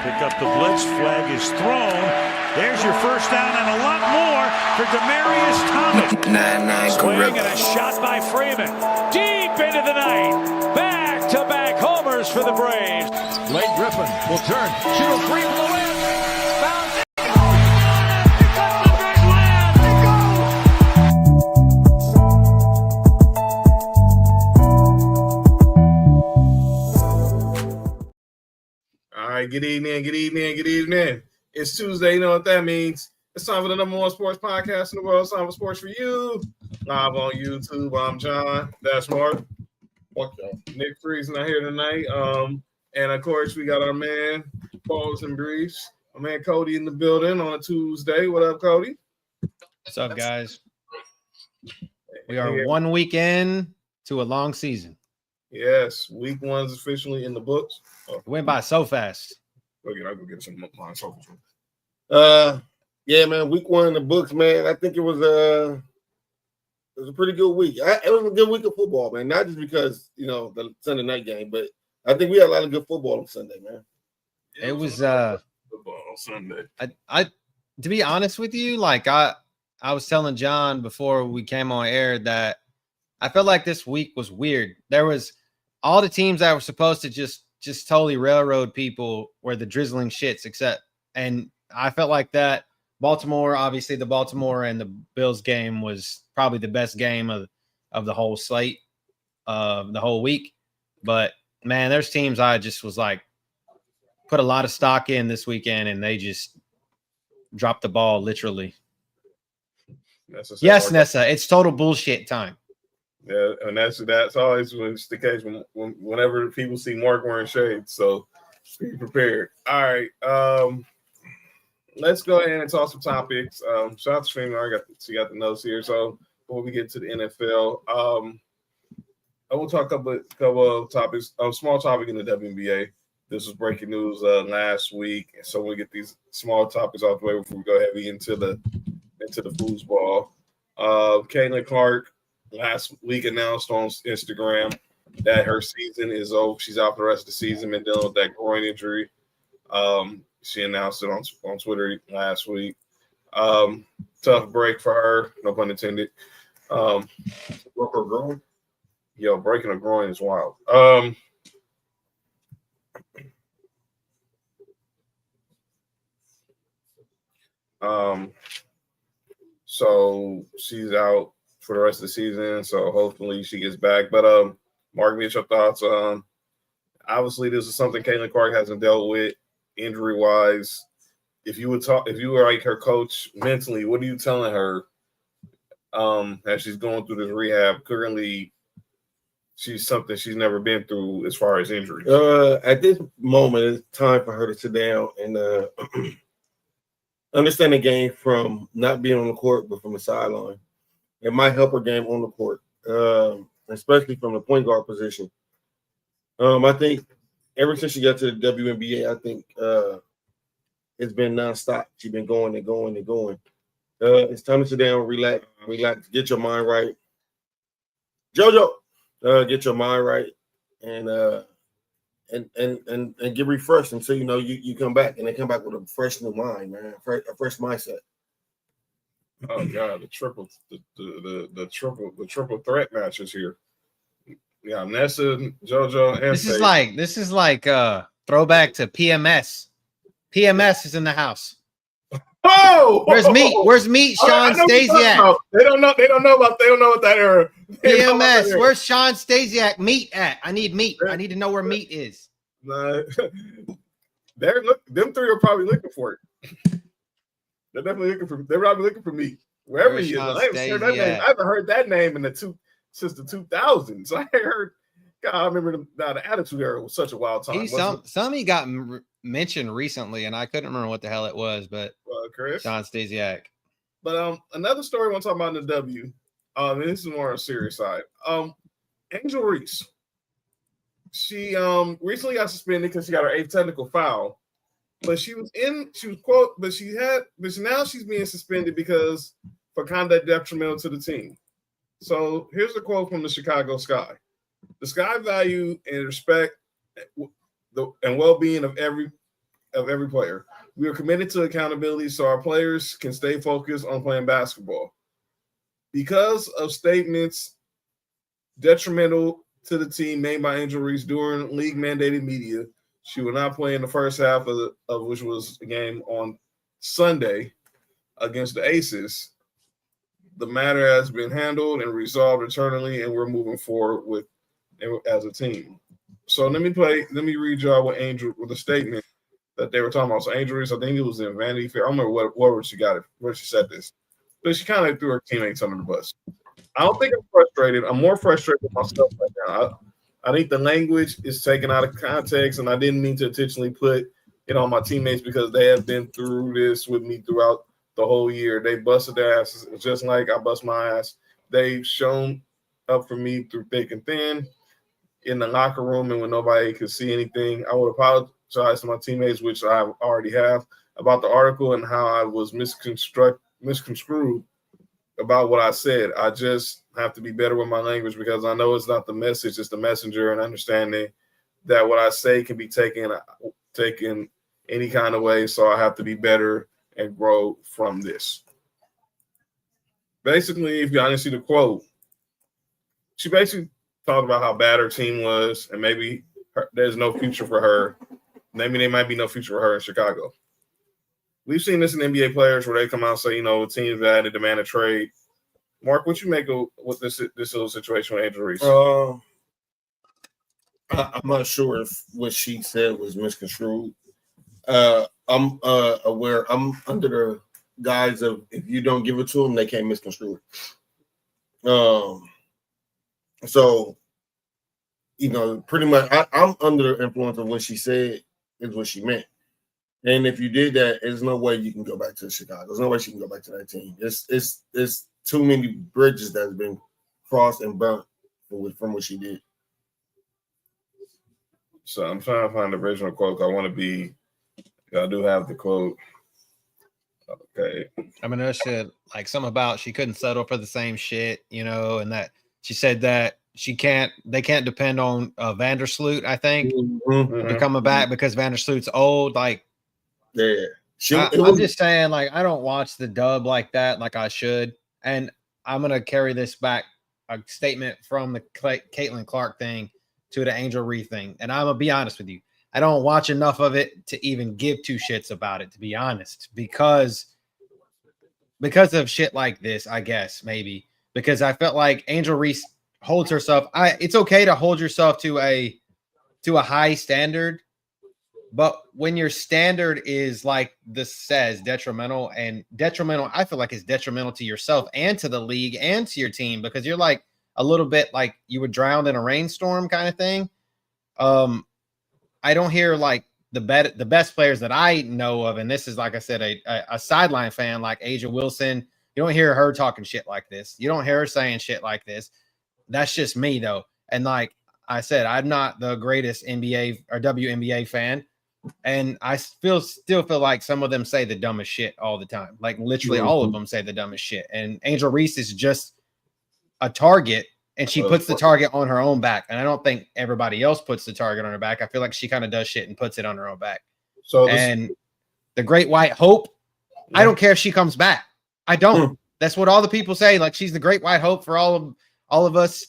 Pick up the blitz. Flag is thrown. There's your first down and a lot more for Demaryius Thomas. Swing and a shot by Freeman. Deep into the night. Back-to-back homers for the Braves. Blake Griffin will turn. Shoot a three from the wind. Bounce. All right, good evening. It's Tuesday, you know what that means. It's time for the number one sports podcast in the world. It's time for Sports4U. Live on YouTube. I'm John. That's Mark. Nick Free's not here tonight. And of course, we got our man, Balls and Briefs. My man Cody in the building on a Tuesday. What up, Cody? What's up, guys? We are 1 week in to a long season. Yes, week one's officially in the books. It went by so fast. I'll go get some line sofa. Yeah, man. Week one in the books, man. I think it was a pretty good week. It was a good week of football, man. Not just because the Sunday night game, but I think we had a lot of good football on Sunday, man. Yeah, it was football on Sunday. I to be honest with you, like I was telling John before we came on air that I felt like this week was weird. There was all the teams that were supposed to just totally railroad people were the drizzling shits, and I felt like that. Baltimore, obviously the Baltimore and the Bills game was probably the best game of the whole slate of the whole week. But man, there's teams I just was like put a lot of stock in this weekend and they just dropped the ball literally. Yes, Nessa, it's total bullshit time. Yeah, and that's always the case whenever people see Mark wearing shades. So be prepared. All right, let's go ahead and talk some topics. Shout out to Streamer. She got the notes here. So before we get to the NFL, I will talk about a couple of topics. A small topic in the WNBA. This was breaking news last week, and so we'll get these small topics out the way before we go heavy into the foosball. Caitlin Clark last week announced on Instagram that her season is over. She's out for the rest of the season, been dealing with that groin injury. She announced it on Twitter last week. Tough break for her, no pun intended. Broke her groin? Yo, breaking a groin is wild. So she's out for the rest of the season, so hopefully she gets back. But Mark, get your thoughts on. Obviously, this is something Caitlin Clark hasn't dealt with injury-wise. If you were like her coach mentally, what are you telling her as she's going through this rehab? Currently, she's something she's never been through as far as injuries. At this moment, it's time for her to sit down and understand the game from not being on the court, but from the sideline. It might help her game on the court, especially from the point guard position. I think ever since she got to the WNBA, I think it's been nonstop. She's been going and going and going. It's time to sit down, relax, get your mind right. JoJo, get your mind right and get refreshed until you come back and then come back with a fresh new mind, man, a fresh mindset. Oh God, the triple threat matches here. Yeah, Nessa, JoJo, and This is like throwback to PMS. PMS is in the house. Oh, where's Meat? Sean Stasiak. They don't know what that era. PMS. Where's Sean Stasiak Meat at? I need Meat. I need to know where Meat is. Nah, them three are probably looking for it. They're definitely they're probably looking for Meat wherever he is. I haven't heard that name since the 2000s. I heard. God, I remember the Attitude Era was such a wild time. He got mentioned recently, and I couldn't remember what the hell it was, but Chris? Sean Stasiak. But another story I want to talk about in the W. And this is more on a serious side. Angel Reese. She recently got suspended because she got her 8th technical foul. But now she's being suspended because for conduct detrimental to the team. So here's a quote from the Chicago Sky. The Sky value and respect and well-being of every of every player. We are committed to accountability so our players can stay focused on playing basketball. Because of statements detrimental to the team made by Angel Reese during league-mandated media, she will not play in the first half of which was a game on Sunday against the Aces. The matter has been handled and resolved internally, and we're moving forward with as a team. So let me read y'all with the statement that they were talking about. So Angel Reese, I think it was in Vanity Fair. I don't remember where she got it, where she said this, but she kind of threw her teammates under the bus. I don't think I'm frustrated. I'm more frustrated with myself right now. I think the language is taken out of context, and I didn't mean to intentionally put it on my teammates because they have been through this with me throughout the whole year. They busted their asses just like I bust my ass. They've shown up for me through thick and thin in the locker room, and when nobody could see anything. I would apologize to my teammates, which I already have, about the article and how I was misconstrued about what I said. I just have to be better with my language because I know it's not the message, it's the messenger, and understanding that what I say can be taken any kind of way. So I have to be better and grow from this. Basically, if y'all didn't see the quote, she basically talked about how bad her team was and maybe there's no future for her. Maybe there might be no future for her in Chicago. We've seen this in NBA players where they come out and say, teams that demand a trade. Mark, what you make of with this little situation with Angel Reese? I'm not sure if what she said was misconstrued. I'm aware. I'm under the guise of if you don't give it to them, they can't misconstrue it. So, pretty much I'm under the influence of what she said is what she meant. And if you did that, there's no way you can go back to Chicago. There's no way she can go back to that team. It's too many bridges that have been crossed and burnt from what she did. So I'm trying to find the original quote. I do have the quote. Okay. I mean, that shit, like something about she couldn't settle for the same shit, and that she said that they can't depend on Vandersloot, I think, to coming back because Vandersloot's old. Like, yeah. I'm just saying, like, I don't watch the dub like that, like I should. And I'm going to carry this back, a statement from the Caitlin Clark thing to the Angel Reese thing. And I'm going to be honest with you. I don't watch enough of it to even give two shits about it, to be honest, because of shit like this, I guess, maybe. Because I felt like Angel Reese holds herself. It's okay to hold yourself to a high standard, but when your standard is like this says detrimental, I feel like it's detrimental to yourself and to the league and to your team because you're like a little bit like you were drowned in a rainstorm kind of thing. I don't hear like the best players that I know of, and this is, like I said, a sideline fan like Asia Wilson. You don't hear her talking shit like this. You don't hear her saying shit like this. That's just me, though. And like I said, I'm not the greatest NBA or WNBA fan, and I still feel like some of them say the dumbest shit all the time. Like literally all of them say the dumbest shit. And Angel Reese is just a target, and she puts the target on her own back. And I don't think everybody else puts the target on her back. I feel like she kind of does shit and puts it on her own back. So the Great White Hope, I don't care if she comes back. I don't. That's what all the people say. Like she's the Great White Hope for all of us.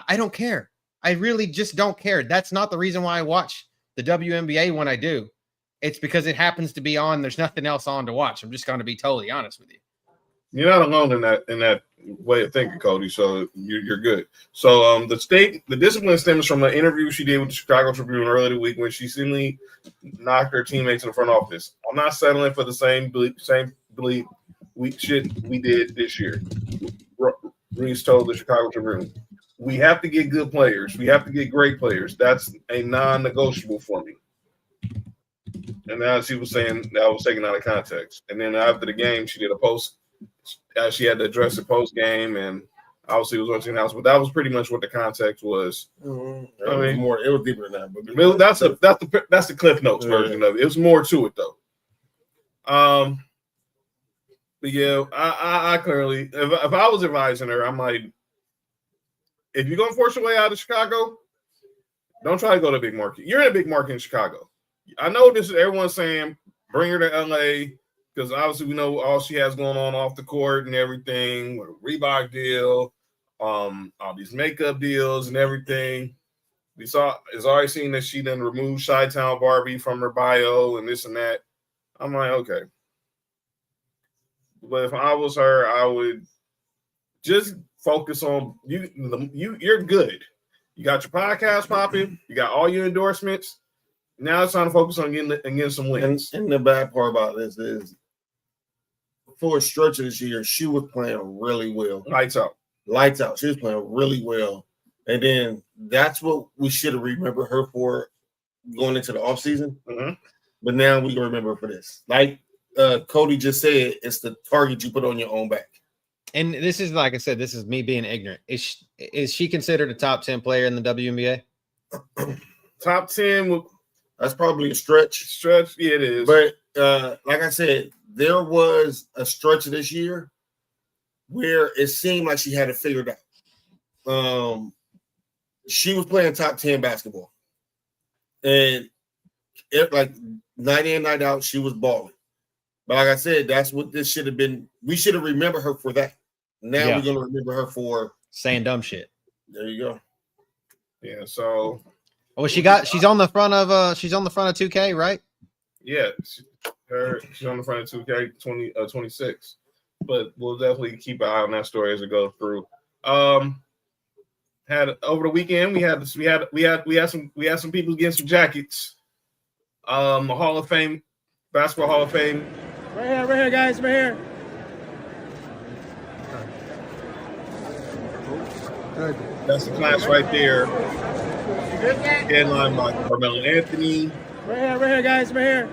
I don't care. I really just don't care. That's not the reason why I watch the WNBA when I do. It's because it happens to be on. There's nothing else on to watch. I'm just going to be totally honest with you. You're not alone in that way of thinking, Cody. So you're good. So the discipline stems from an interview she did with the Chicago Tribune earlier the week when she seemingly knocked her teammates in the front office. I'm not settling for the same bleep shit we did this year. Reese told the Chicago Tribune, "We have to get good players. We have to get great players. That's a non-negotiable for me." And now she was saying that was taken out of context. And then after the game, she did a post. She had to address the post game, and obviously it was on Team House. But that was pretty much what the context was. It was deeper than that. But that's the Cliff Notes version of it. It was more to it though. But yeah, I clearly, if I was advising her, I'm like, if you're gonna force your way out of Chicago, don't try to go to a big market. You're in a big market in Chicago. I know this is everyone's saying bring her to LA because obviously we know all she has going on off the court and everything, with a Reebok deal, all these makeup deals and everything. It's already seen that she done removed Chi-Town Barbie from her bio and this and that. I'm like, okay. But if I was her, I would just focus on you. You're good. You got your podcast popping. You got all your endorsements. Now it's time to focus on getting some wins. And the bad part about this is, for a stretch of this year, she was playing really well. Lights out. Lights out. She was playing really well. And then that's what we should have remembered her for going into the offseason. Mm-hmm. But now we remember her for this. Like Cody just said, it's the target you put on your own back. And this is, like I said, this is me being ignorant. Is she considered a top 10 player in the WNBA? Top 10. That's probably a stretch. Yeah, it is. But like I said, there was a stretch of this year where it seemed like she had it figured out. She was playing top 10 basketball. And like night in, night out, she was balling. But like I said, that's what this should have been. We should have remembered her for that. Now we're going to remember her for saying dumb shit. There you go. Yeah, so well, she's on the front of 2K, right? Yeah, she's on the front of 2K 26. But we'll definitely keep an eye on that story as it goes through. Had over the weekend we had some people getting some jackets. The Hall of Fame, Basketball Hall of Fame. Right here, guys, right here. That's the class right there. Headline by Carmelo Anthony. Right here, guys, right here.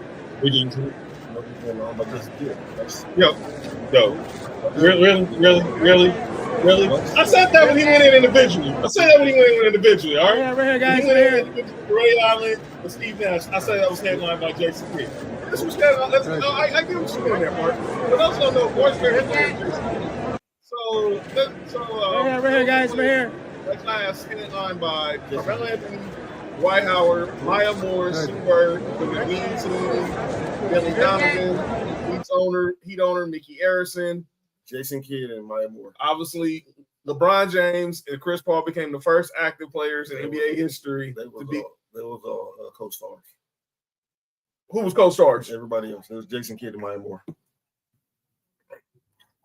Yo. Really? I said that when he went in individually. All right? Right here, guys, right here. Ray Allen and Steve Nash. I said that was headlined by Jason Kidd. This was headlined. I get what you're doing there, Mark. But also don't know what's your headline. Right here, guys, right here. That class headlined by Carmelo Anthony, Dwight Howard, Maya Moore, Sue Bird, the McGee team, Billy Donovan, Heat owner Mickey Arison, Jason Kidd and Maya Moore. Obviously, LeBron James and Chris Paul became the first active players in NBA history They was all co-stars. Who was co-stars? Everybody else. It was Jason Kidd and Maya Moore.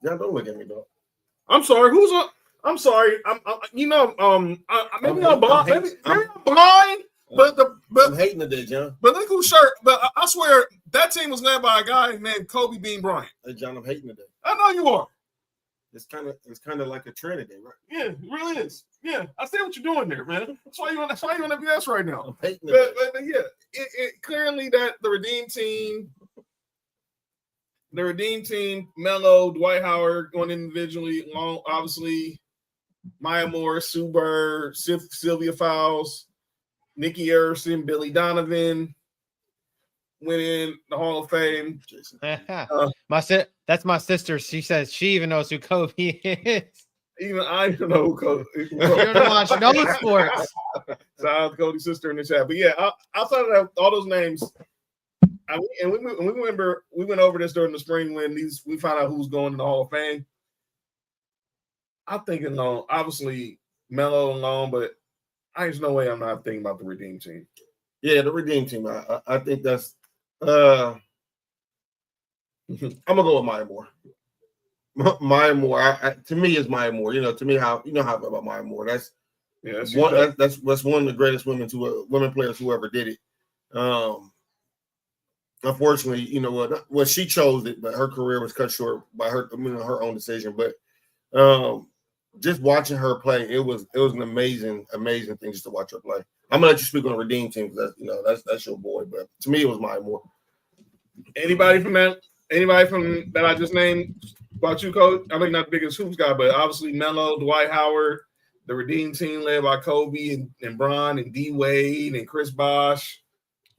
Y'all don't look at me, dog. I'm sorry. Who's on? I'm sorry. Maybe I'm blind. Maybe I'm blind. But I'm hating today, John. But look who's shirt. But I swear that team was led by a guy named Kobe Bean Bryant. Hey, John, I'm hating today. I know you are. It's kind of like a trend today, right? Yeah, it really is. Yeah, I see what you're doing there, man. That's why you on FBS right now. I'm hating but yeah, it clearly that the Redeem team, Melo, Dwight Howard going individually, obviously Maya Moore, Sue Bird, Sylvia Fowles, Nikki Arison, Billy Donovan went in the Hall of Fame. That's my sister. She says she even knows who Kobe is. Even I don't know who Kobe is. You don't watch no sports. Shout out to Cody's sister in the chat. But yeah, outside of that, all those names, we went over this during the spring when we found out who's going in the Hall of Fame. I'm thinking long, obviously Melo and Long, but there's no way I'm not thinking about the Redeem team. Yeah, the Redeem team. I think that's I'm gonna go with Maya Moore. Maya Moore, to me, is Maya Moore. To me, how I feel about Maya Moore. That's one of the greatest women players who ever did it. Unfortunately, what she chose it, but her career was cut short by her own decision. But just watching her play, it was an amazing thing just to watch her play. I'm gonna let you speak on the Redeem team because that's your boy. But to me, it was Maya Moore. Anybody from that I just named about you, Coach? I know you're not the biggest hoops guy, but obviously Melo, Dwight Howard, the Redeem team led by Kobe and Bron and D Wade and Chris Bosh.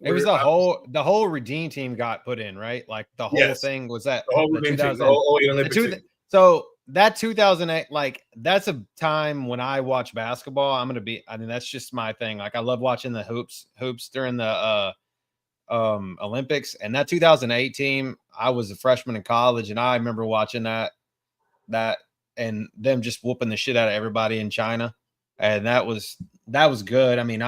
It was the whole Redeem team got put in, right? Like the whole thing was that the whole Redeem team, the whole Olympic team. So that 2008, like that's a time when I watch basketball. That's just my thing. Like I love watching the hoops during the Olympics. And that 2008 team, I was a freshman in college, and I remember watching that and them just whooping the shit out of everybody in China. And that was good. I mean,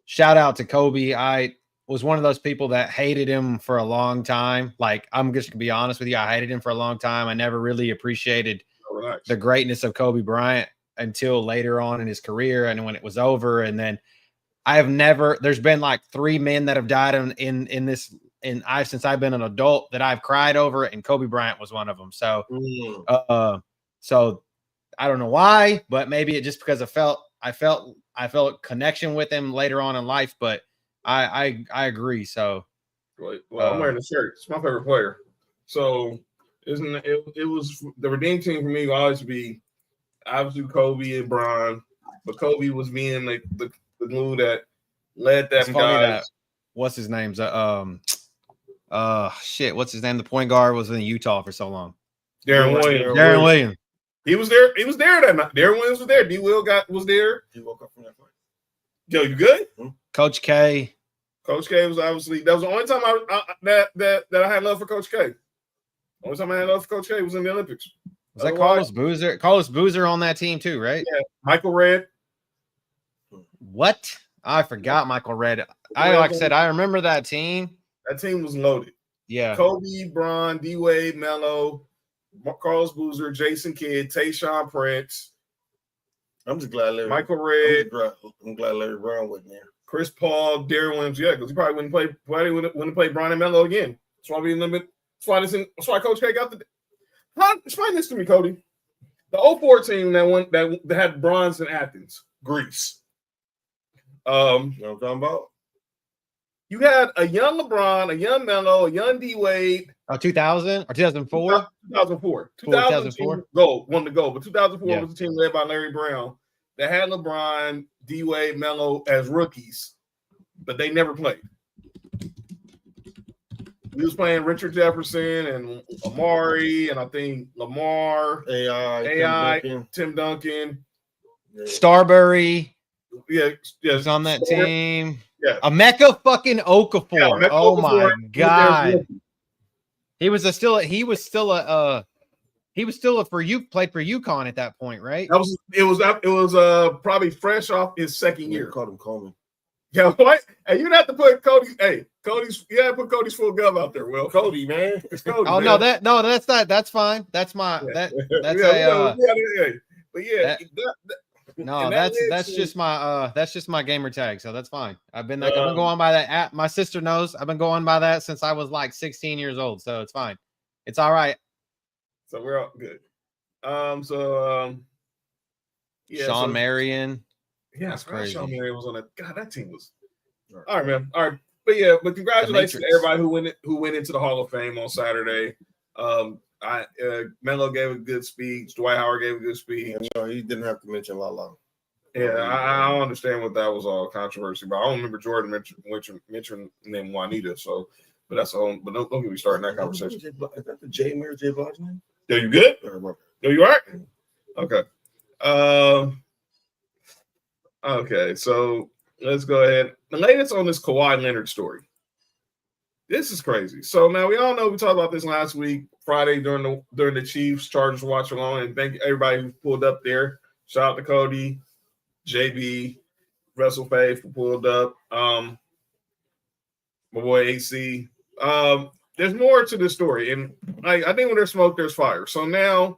shout out to Kobe. I was one of those people that hated him for a long time. Like, I'm just gonna be honest with you, I hated him for a long time. I never really appreciated the greatness of Kobe Bryant until later on in his career, and when it was over. And then there's been like 3 men that have died since I've been an adult that I've cried over, and Kobe Bryant was one of them. So so I don't know why, but maybe it just because I felt connection with him later on in life, but I agree. So well, I'm wearing the shirt. It's my favorite player. So it was the redeeming team for me will always be obviously Kobe and Bron, but Kobe was being like the glue that led them guys. What's his name's what's his name? The point guard was in Utah for so long. Darren Williams. He was there. He was there that night. Darren Williams was there. D. Will was there. He woke up from that fight. Yo, you good? Coach K. Coach K was obviously that was the only time that I had love for Coach K. Only time I had love for Coach K was in the Olympics. Was that Carlos Boozer? Carlos Boozer on that team too, right? Yeah. Michael Redd. What? I forgot Michael Redd. Like I said, I remember that team. That team was loaded. Yeah. Kobe, Bron, D. Wade, Melo, Carlos Boozer, Jason Kidd, Tayshaun Prince. I'm just glad Michael Redd. I'm glad Larry Brown wasn't there. Chris Paul, Darren Williams, yeah, because he probably wouldn't play Bron and Melo again. That's why we limit. That's why Coach K got the. Explain this to me, Cody. The 04 team that had bronze in Athens, Greece. You know what I'm talking about? You had a young LeBron, a young Melo, a young D Wade. 2000 or 2004? 2004. 2004. Won the gold, but 2004 was the team led by Larry Brown that had LeBron, D Wade, Melo as rookies, but they never played. We was playing Richard Jefferson and Amari, and I think Lamar, AI, Tim Duncan, Starbury. Yeah, was on that team. Yeah, Emeka fucking Okafor. Yeah, oh Okafor, my god, he was still a played for UConn at that point, right? It was probably fresh off his second year. Called him Coleman. Yeah, what? Hey, you have to put Cody's. Hey, you have to put Cody's full gum out there. Well, Cody, man, it's Cody. Oh man. That's not. That's fine. That's my that's but yeah. No, that's just my gamer tag, so that's fine. I've been going by that app. My sister knows I've been going by that since I was like 16 years old, so it's fine. It's all right. So we're all good. Sean Marion. Yeah, that's crazy. Sean Marion was on that. God, that team was all right, man. All right, but congratulations to everybody who went into the Hall of Fame on Saturday. Melo gave a good speech. Dwight Howard gave a good speech. He didn't have to mention Lala. Yeah, I don't understand what that was all controversy about. I don't remember Jordan mentioning name Juanita. So, but that's all. But don't get me started in that conversation. Is that the J. Mary J. Block's name? Yo, you good? Yo, you all right? Okay. Okay, so let's go ahead. The latest on this Kawhi Leonard story. This is crazy. So now we all know we talked about this last week, Friday during the Chiefs Chargers watch along, and thank everybody who pulled up there. Shout out to Cody, JB, Russell Faith who pulled up. My boy AC. There's more to this story, and I think when there's smoke, there's fire. So now,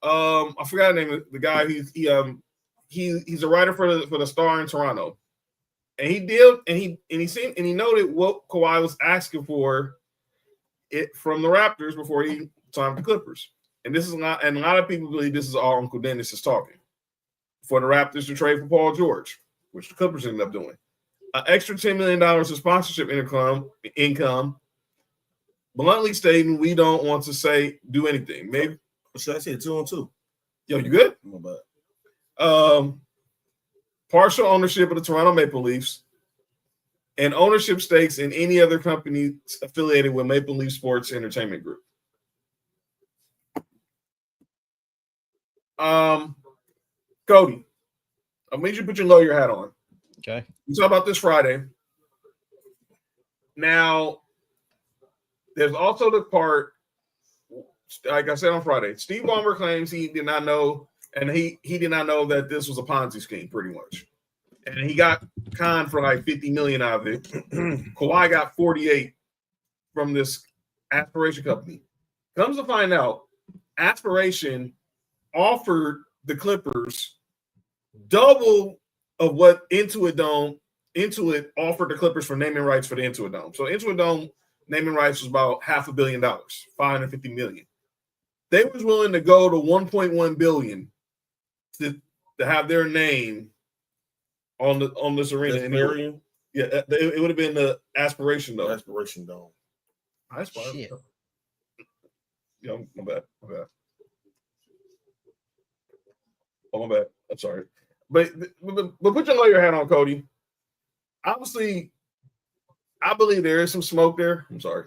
I forgot the name of the guy. He's a writer for the Star in Toronto. And he noted what Kawhi was asking for it from the Raptors before he signed the Clippers. And this is not, and a lot of people believe this is all Uncle Dennis is talking. For the Raptors to trade for Paul George, which the Clippers ended up doing. An extra $10 million of sponsorship income, bluntly stating we don't want to do anything. Maybe should I say 2-on-2? Yo, you good? I'm bad. Partial ownership of the Toronto Maple Leafs, and ownership stakes in any other company affiliated with Maple Leaf Sports Entertainment Group. Cody, I made you put your lawyer hat on. Okay. We talked about this Friday. Now, there's also the part, like I said on Friday, Steve Ballmer claims he did not know, and he did not know that this was a Ponzi scheme, pretty much. And he got conned for like 50 million out of it. Kawhi got 48 from this Aspiration company. Comes to find out, Aspiration offered the Clippers double of what Intuit offered the Clippers for naming rights for the Intuit Dome. So Intuit Dome naming rights was about $500 million, $550 million. They was willing to go to 1.1 billion to have their name on this arena. Yeah, it would have been the Aspiration Dome. Aspiration Dome. Shit. Yeah, my bad. Oh, my bad. I'm sorry. But put your lawyer hat on, Cody. Obviously, I believe there is some smoke there. I'm sorry.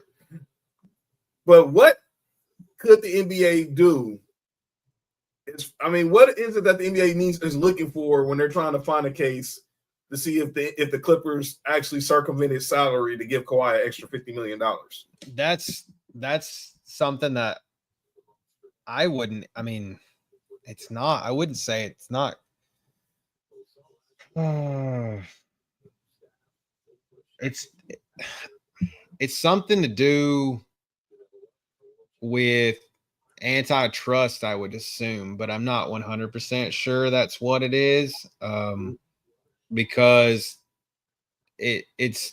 But what could the NBA do? What is it that the NBA is looking for when they're trying to find a case to see if the Clippers actually circumvented salary to give Kawhi an extra $50 million? That's something that I wouldn't. It's not. I wouldn't say it's not. It's something to do with antitrust, I would assume, but I'm not 100% sure that's what it is. Because it's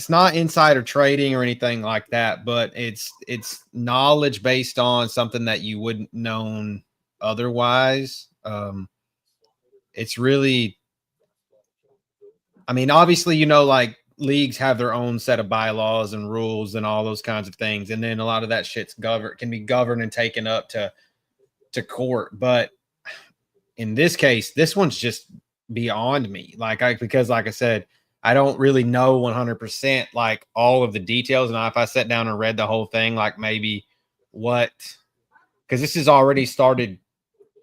not insider trading or anything like that, but it's knowledge based on something that you wouldn't known otherwise. It's really, obviously, like leagues have their own set of bylaws and rules and all those kinds of things. And then a lot of that shit's can be governed and taken up to court. But in this case, this one's just beyond me. Because like I said, I don't really know 100% like all of the details. And if I sat down and read the whole thing, like maybe because this has already started,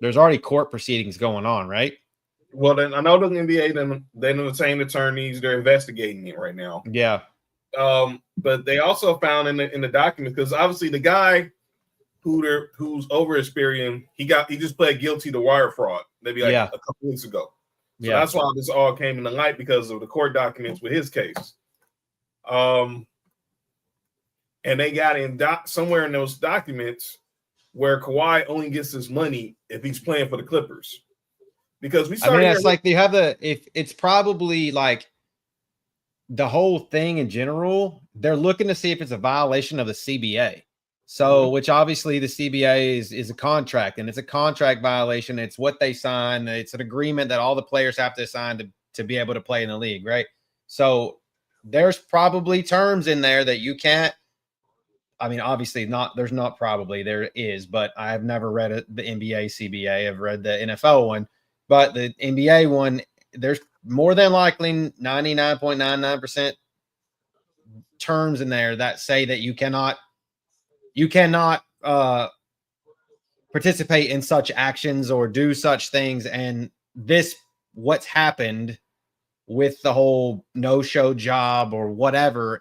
there's already court proceedings going on, right? Well, then I know the NBA, they entertain attorneys, they're investigating it right now. Yeah. But they also found in the document, because obviously the guy who's over Experian, he just pled guilty to wire fraud maybe a couple weeks ago. So that's why this all came into light, because of the court documents with his case. And they got in somewhere in those documents where Kawhi only gets his money if he's playing for the Clippers. Because it's like they have it's probably like the whole thing in general, they're looking to see if it's a violation of the CBA. So, which obviously the CBA is a contract, and it's a contract violation. It's what they sign. It's an agreement that all the players have to sign to be able to play in the league, right? So there's probably terms in there that you can't. Obviously not. There's not probably, there is, but I have never read the NBA CBA. I've read the NFL one, but the NBA one, there's more than likely 99.99% terms in there that say that you cannot participate in such actions or do such things. And what's happened with the whole no-show job or whatever,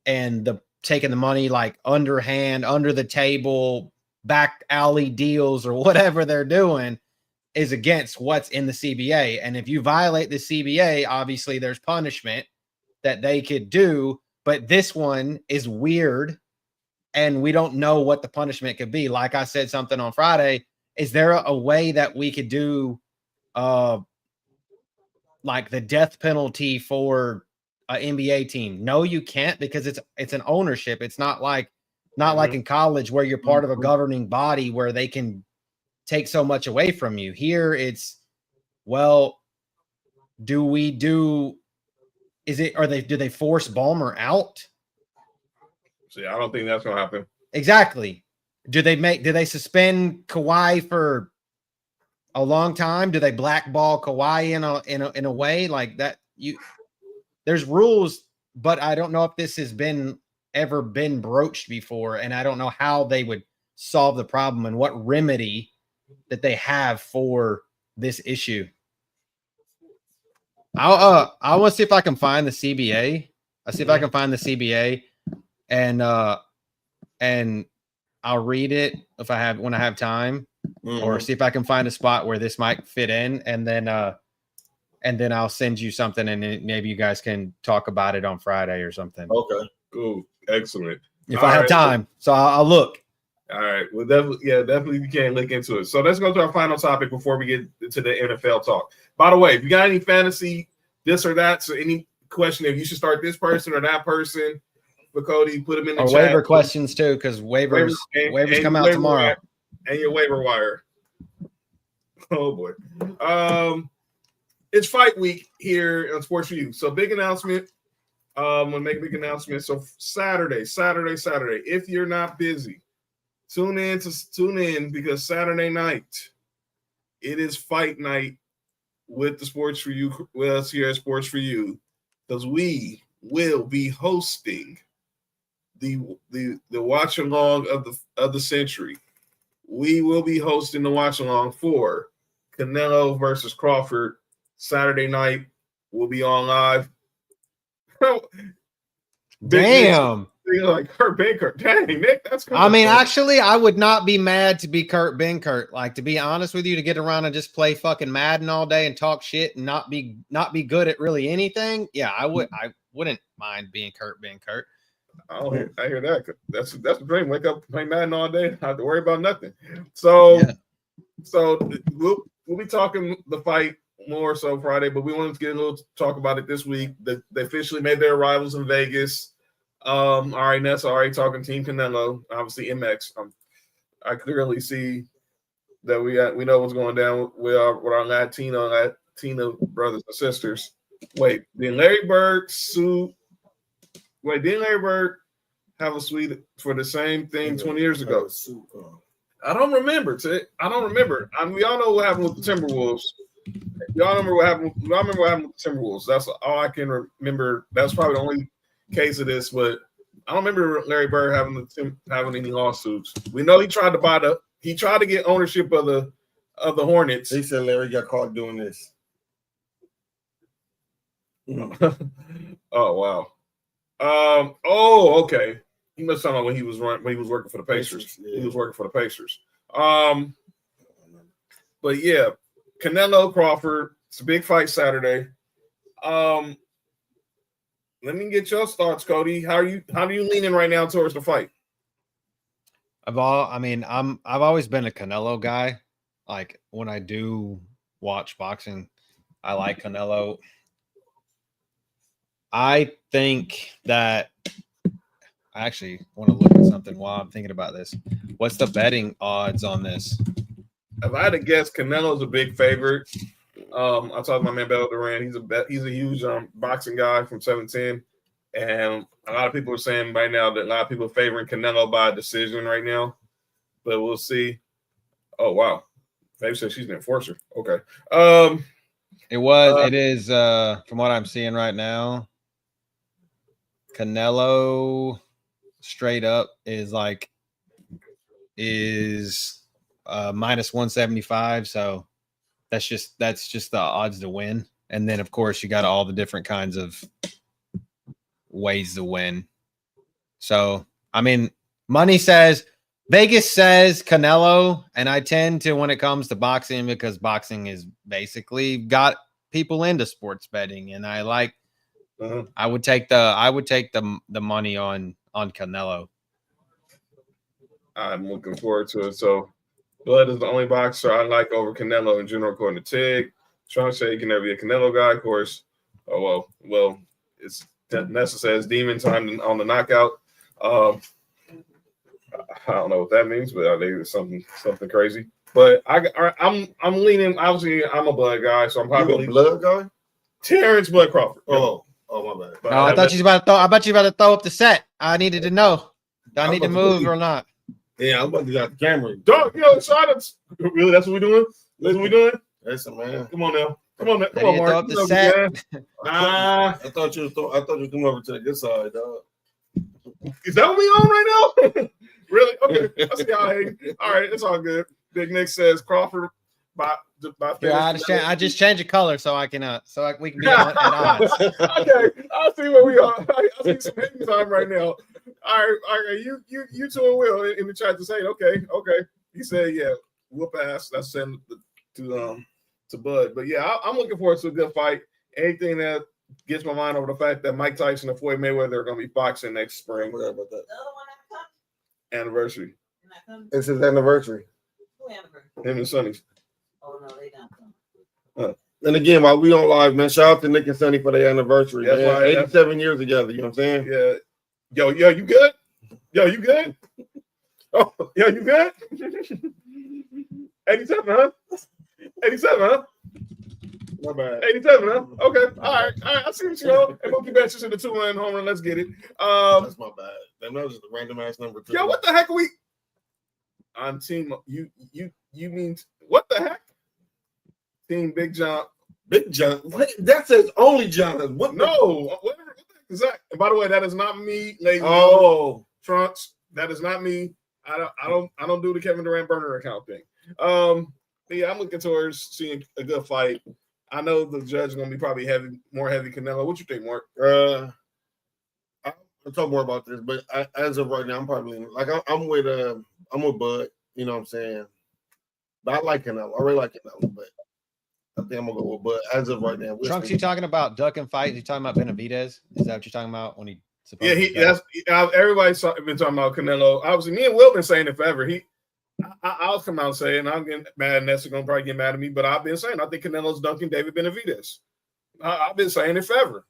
and the taking the money like underhand, under the table, back alley deals or whatever they're doing, is against what's in the CBA. And if you violate the CBA, obviously there's punishment that they could do, but this one is weird. And we don't know what the punishment could be. Like I said something on Friday, is there a way that we could do like the death penalty for an NBA team? No, you can't, because it's an ownership. It's not like in college where you're part of a governing body where they can take so much away from you. Here it's, well, do they force Ballmer out? See, I don't think that's gonna happen. Exactly. Do they suspend Kawhi for a long time? Do they blackball Kawhi in a way like that? There's rules, but I don't know if this has ever been broached before, and I don't know how they would solve the problem and what remedy that they have for this issue. I want to see if I can find the CBA. I'll see if I can find the CBA, and I'll read it when I have time, or see if I can find a spot where this might fit in, and then I'll send you something, and maybe you guys can talk about it on Friday or something. Okay, Cool, excellent. If I have time, so I'll look. All right. Well, definitely you can look into it. So let's go to our final topic before we get to the NFL talk. By the way, if you got any fantasy, this or that, so any question if you should start this person or that person for Cody, put them in the chat. Waiver questions too, because waivers come out tomorrow. And your waiver wire. Oh boy. It's fight week here on Sports4U. So big announcement. I'm gonna make a big announcement. So Saturday. If you're not busy, tune in because Saturday night it is fight night with the Sports4U, with us here at Sports4U, because we will be hosting the watch along of the century. We will be hosting the watch along for Canelo versus Crawford Saturday night. We'll be on live. Damn. Like Kurt Benkert. Dang, Nick, that's cool. I mean, actually, I would not be mad to be Kurt Benkert. Like, to be honest with you, to get around and just play fucking Madden all day and talk shit and not be good at really anything. Yeah, I wouldn't mind being Kurt Benkert. I hear that. That's the dream. Wake up, play Madden all day, not have to worry about nothing. So, we'll be talking the fight more so Friday, but we wanted to get a little talk about it this week. They officially made their arrivals in Vegas. All right, Ness already talking Team Canelo. Obviously, MX. I clearly see that we know what's going down with our Latino brothers and sisters. Wait, didn't Larry Bird have a suite for the same thing 20 years ago? I don't remember. I mean, we all know what happened with the Timberwolves. Y'all remember what happened with the Timberwolves. That's all I can remember. That's probably the only case of this, but I don't remember Larry Bird having any lawsuits. We know he tried to get ownership of the Hornets. He said Larry got caught doing this. Oh wow. Okay. He must talk about when he was working for the Pacers. Yeah. He was working for the Pacers. But yeah, Canelo Crawford. It's a big fight Saturday. Let me get your thoughts, Cody. How are you leaning right now towards the fight? I've always been a Canelo guy. Like, when I do watch boxing, I like Canelo. I think that I actually want to look at something while I'm thinking about this. What's the betting odds on this? If I had to guess, Canelo's a big favorite. I talked to my man Beto Duran. He's a huge boxing guy from 710, and a lot of people are saying right now that a lot of people are favoring Canelo by decision right now. But we'll see. Oh wow, Baby said she's an enforcer. Okay. It is from what I'm seeing right now. Canelo straight up is minus 175. So that's just the odds to win. And then of course you got all the different kinds of ways to win. So I mean, Vegas says Canelo, and I tend to, when it comes to boxing, because boxing is basically got people into sports betting, and I like. I would take the money on Canelo. I'm looking forward to it. So, Blood is the only boxer I like over Canelo in general, according to Tig. Trying to say you can never be a Canelo guy, of course. Oh well, it's Nessa says demon time on the knockout. I don't know what that means, but I think it's something crazy. But I'm leaning. Obviously, I'm a Blood guy, so I'm probably a Blood guy. Terrence Blood Crawford. Oh my bad. No, I thought you was about to throw up the set. I needed to know. Do I need to move or not? Yeah, I'm about to get the camera. Dog, silence. Really, that's what we're doing? That's what we're doing? Listen, man. Come on now. Come on, Mark. Throw up the set. Nah. I thought you coming over to the good side, dog. Is that what we on right now? Really? Okay. Let's see how I hate. All right, it's all good. Big Nick says Crawford I just changed the color so I can we can be at odds. Okay, I'll see where we are. I see some hanging time right now. All right. You two and Will in the chat to say, okay. He said, yeah, we'll pass. That's send to Bud. But yeah, I'm looking forward to a good fight. Anything that gets my mind over the fact that Mike Tyson and Floyd Mayweather are going to be boxing next spring. What about that? Anniversary. It's his anniversary. Who anniversary? Him and Sonny's. Oh no, they not coming. And again, while we on live, man, shout out to Nick and Sonny for their anniversry. That's man. right. 87 years together. You know what I'm saying? Yeah. Yo, you good? Yo, you good? Oh, yo, you good? 87, huh? 87, huh? My bad. 87, huh? Okay. All right. I see what you know. And Mookie Betts is in the 2-run home run. Let's get it. That's my bad. That was just a random ass number. Yo, what the heck are we? On team, you mean what the heck? Team Big John. Big John. What? That says only John. What? No. What the heck is that? And by the way, that is not me, ladies. Oh, Trunks. That is not me. I don't do the Kevin Durant burner account thing. But yeah, I'm looking towards seeing a good fight. I know the judge is gonna be probably more heavy Canelo. What you think, Mark? I'll talk more about this, but as of right now, I'm probably like I'm with Bud. You know what I'm saying? But I like Canelo. I really like Canelo, but I think I'm gonna go with Bud as of right now. Trunks, you talking about duck and fight? You talking about Benavidez? Is that what you're talking about when he? Yeah, everybody's been talking about Canelo. Obviously, me and Will been saying it forever. I'll come out and say it, and I'm getting mad, and Ness is gonna probably get mad at me. But I've been saying I think Canelo's dunking David Benavidez. I've been saying it forever.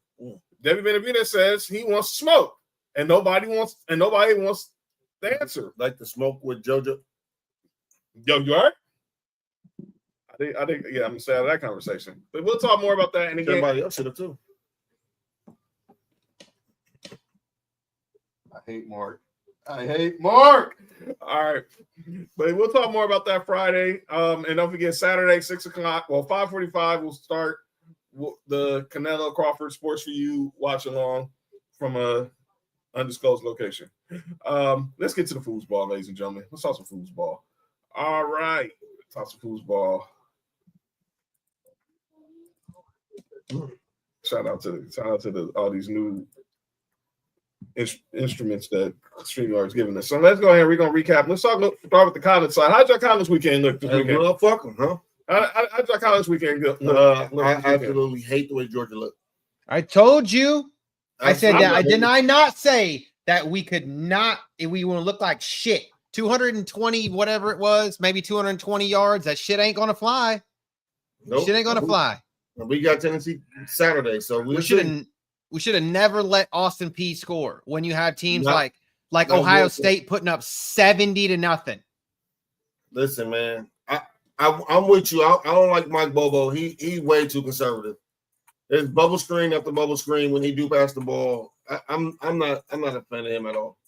David Benavidez says he wants to smoke, and nobody wants the answer. Like the smoke with JoJo. Yo, you all right? I think, yeah, I'm sad of that conversation. But we'll talk more about that. And again, everybody else should have too. I hate Mark. All right. But we'll talk more about that Friday. And don't forget Saturday, 6 o'clock. Well, 5:45 we'll start the Canelo Crawford Sports4U watch along from a undisclosed location. Let's get to the foosball, ladies and gentlemen. Let's talk some foosball. All right. Let's talk some foosball. Shout out to all these new instruments that StreamYard's giving us. So let's go ahead and we're gonna recap. Let's start with the college side. How'd your college weekend look this weekend? Well, fuck them, huh? How'd your college weekend look? I absolutely hate the way Georgia looked. I told you. I said that. Did I not say that we could not? We want to look like shit. 220, whatever it was, maybe 220 yards. That shit ain't gonna fly. Nope. Shit ain't gonna fly. We got Tennessee Saturday, so we should have never let Austin Peay score when you have teams like Ohio State putting up 70-0. Listen, man, I'm with you. I don't like Mike Bobo. He's way too conservative. There's bubble screen after bubble screen when he do pass the ball. I'm not a fan of him at all.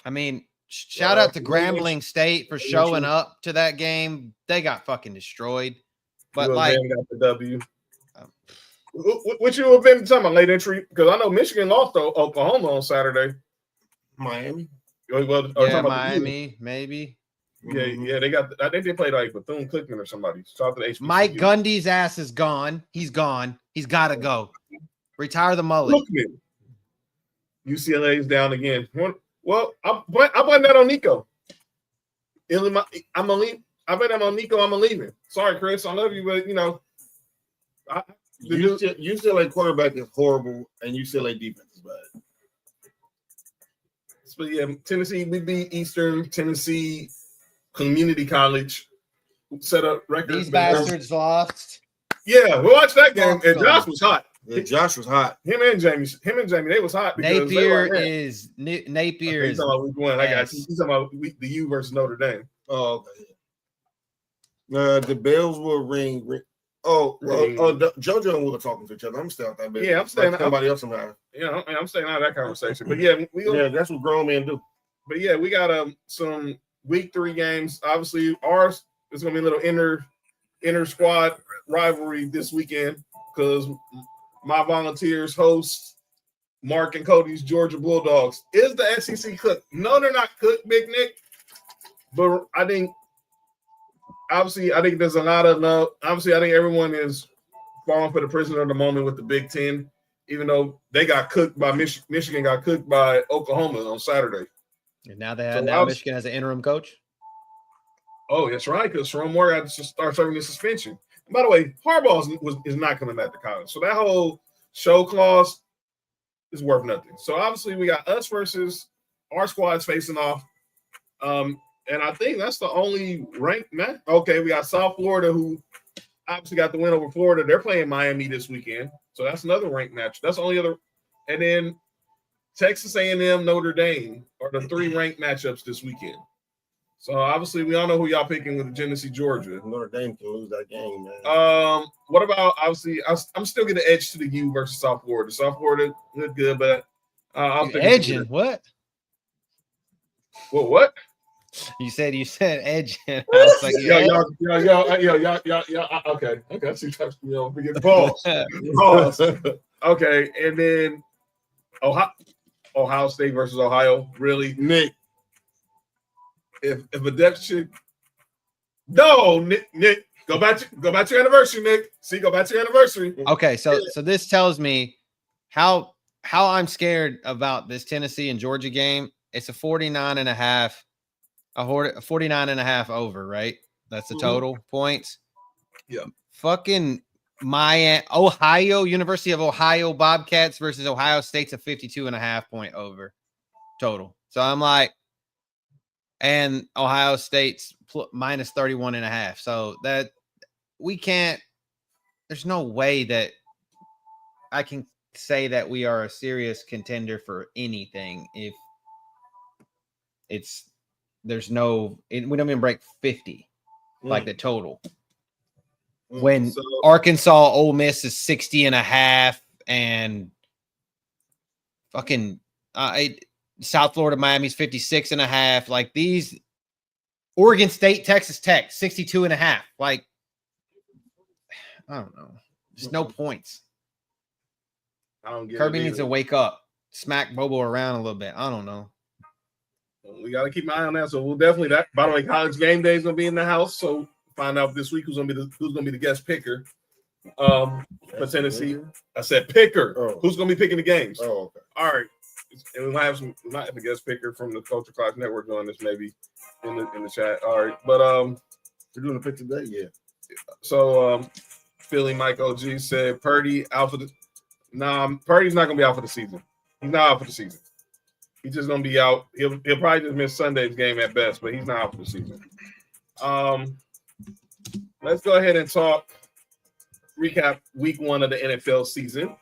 I mean, shout out to Grambling State for showing up to that game. They got fucking destroyed. But like, got the W. What you have been talking about late entry? Because I know Michigan lost to Oklahoma on Saturday. Miami. Well, yeah, Miami, maybe. Yeah, they got. I think they played like Bethune-Cookman or somebody. Mike Gundy's ass is gone. He's gone. He's got to go. Retire the mullet. UCLA's down again. Well, I blame that on Nico. I'm gonna leave. I bet I'm on Nico. I'm leaving. Sorry, Chris. I love you, but you know, UCLA quarterback is horrible, and UCLA defense is bad. But yeah, Tennessee. We beat Eastern Tennessee Community College. Set up records. These bastards lost. Yeah, we watched that game, and Josh was hot. Yeah, Josh was hot. Him and Jamie, they was hot. Napier is. I got you. He's talking about the U versus Notre Dame. Oh, okay. The bells will ring. JoJo and Will are talking to each other. I'm still out that bit. Yeah, I'm staying. Somebody else somehow. Yeah, I'm staying out of that conversation. But yeah, that's what grown men do. But yeah, we got some week 3 games. Obviously, ours is going to be a little inter squad rivalry this weekend because my Volunteers host Mark and Cody's Georgia Bulldogs. Is the SEC cooked? No, they're not cooked, Big Nick. But I think obviously, I think there's a lot of love. Obviously, I think everyone is falling for the prisoner of the moment with the Big Ten, even though they got cooked by Michigan got cooked by Oklahoma on Saturday. And now Michigan has an interim coach. Oh, that's right, because Sharon Moore had to start serving the suspension. And by the way, Harbaugh is not coming back to college, so that whole show clause is worth nothing. So obviously, we got us versus our squads facing off. And I think that's the only ranked match. Okay, we got South Florida, who obviously got the win over Florida. They're playing Miami this weekend, so that's another ranked match. That's the only other. And then Texas A&M, Notre Dame are the 3 ranked matchups this weekend. So obviously, we all know who y'all picking with Tennessee, Georgia. Notre Dame can lose that game, man. What about obviously? I'm still getting the edge to the U versus South Florida. South Florida look good, but I'll take edging. What? Well, what? You said edge. I was like, Okay. I see we get pause. Okay, and then Ohio State versus Ohio. Really, Nick. If a deficit, no, Nick, go back to your anniversary, Nick. See, go back to your anniversary. Okay, so this tells me how I'm scared about this Tennessee and Georgia game. It's a 49.5. A 49.5 over, right? That's the total points. Yeah. Fucking University of Ohio Bobcats versus Ohio State's a 52.5 point over total. So I'm like, and Ohio State's minus 31.5. So that we can't, there's no way that I can say that we are a serious contender for anything if we don't even break 50 like the total. When Arkansas Ole Miss is 60.5 and fucking South Florida Miami's 56.5, like these Oregon State Texas Tech 62.5, like I don't know, just no points. I don't get Kirby needs to wake up, smack Bobo around a little bit. I don't know. We got to keep an eye on that. So we'll definitely that. By the way, College Game Day is going to be in the house. So find out this week who's going to be the guest picker for Tennessee. I said picker. Oh. Who's going to be picking the games? Oh, okay. All right. And we might have a guest picker from the Culture Class Network on this maybe in the chat. All right. But we're doing a pick today, yeah. So Philly Mike OG said Purdy out for the. Purdy's not going to be out for the season. He's not out for the season. He's just gonna be out. He'll probably just miss Sunday's game at best, but he's not out for the season. Let's go ahead and recap week 1 of the NFL season.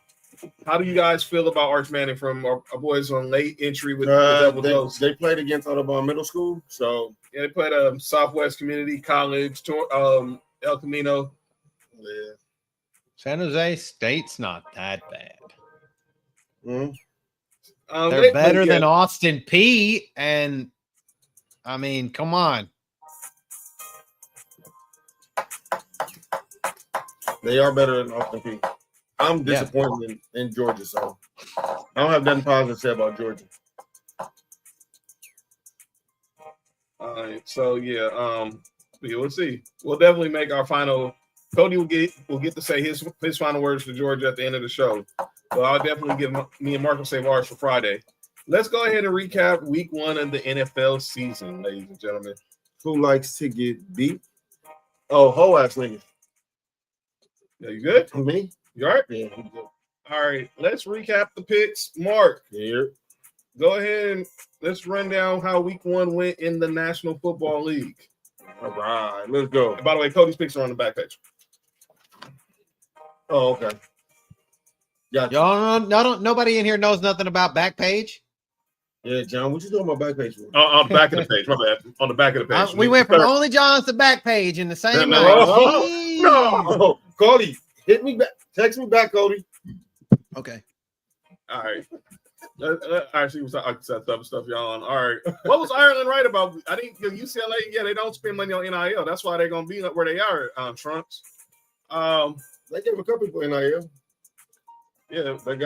How do you guys feel about Arch Manning from our boys on late entry with they played against Audubon Middle School, so yeah, they played Southwest Community College, El Camino. Yeah. San Jose State's not that bad. Mm-hmm. They're better than Austin Peay, and I mean, come on. They are better than Austin Peay. I'm disappointed in Georgia, so I don't have nothing positive to say about Georgia. All right, so we'll see. We'll definitely make our final. Cody will get to say his final words to Georgia at the end of the show. So I'll definitely give me and Mark will save ours for Friday. Let's go ahead and recap week 1 of the NFL season, ladies and gentlemen. Who likes to get beat? Oh, whole ass niggas. Yeah, you good? Me? You all right? Yeah. All right, let's recap the picks. Mark, Here. Go ahead and let's run down how week 1 went in the National Football League. All right, let's go. And by the way, Cody's picks are on the back page. Oh, okay. Gotcha. Y'all nobody in here knows nothing about Backpage. Yeah, John, what you doing on my back page for? On the back of the page. My bad. On the back of the page. We went from Only John's to Backpage in the same night. No, Cody, hit me back. Text me back, Cody. Okay. All right. Actually, was stuff y'all on. All right. What was Ireland right about? I think UCLA. Yeah, they don't spend money on NIL. That's why they're gonna be where they are. Trunks. They gave a couple people NIL. Yeah, they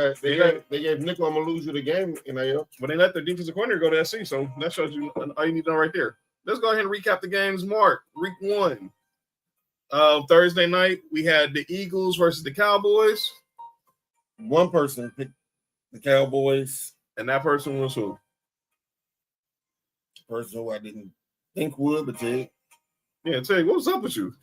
gave Nick Maluja the game NIL. But they let their defensive coordinator go to SC, so that shows you all you need to know right there. Let's go ahead and recap the games. Mark, week 1. Thursday night, we had the Eagles versus the Cowboys. One person picked the Cowboys. And that person was who? Person who I didn't think would, but did. Yeah, Tig, what's up with you?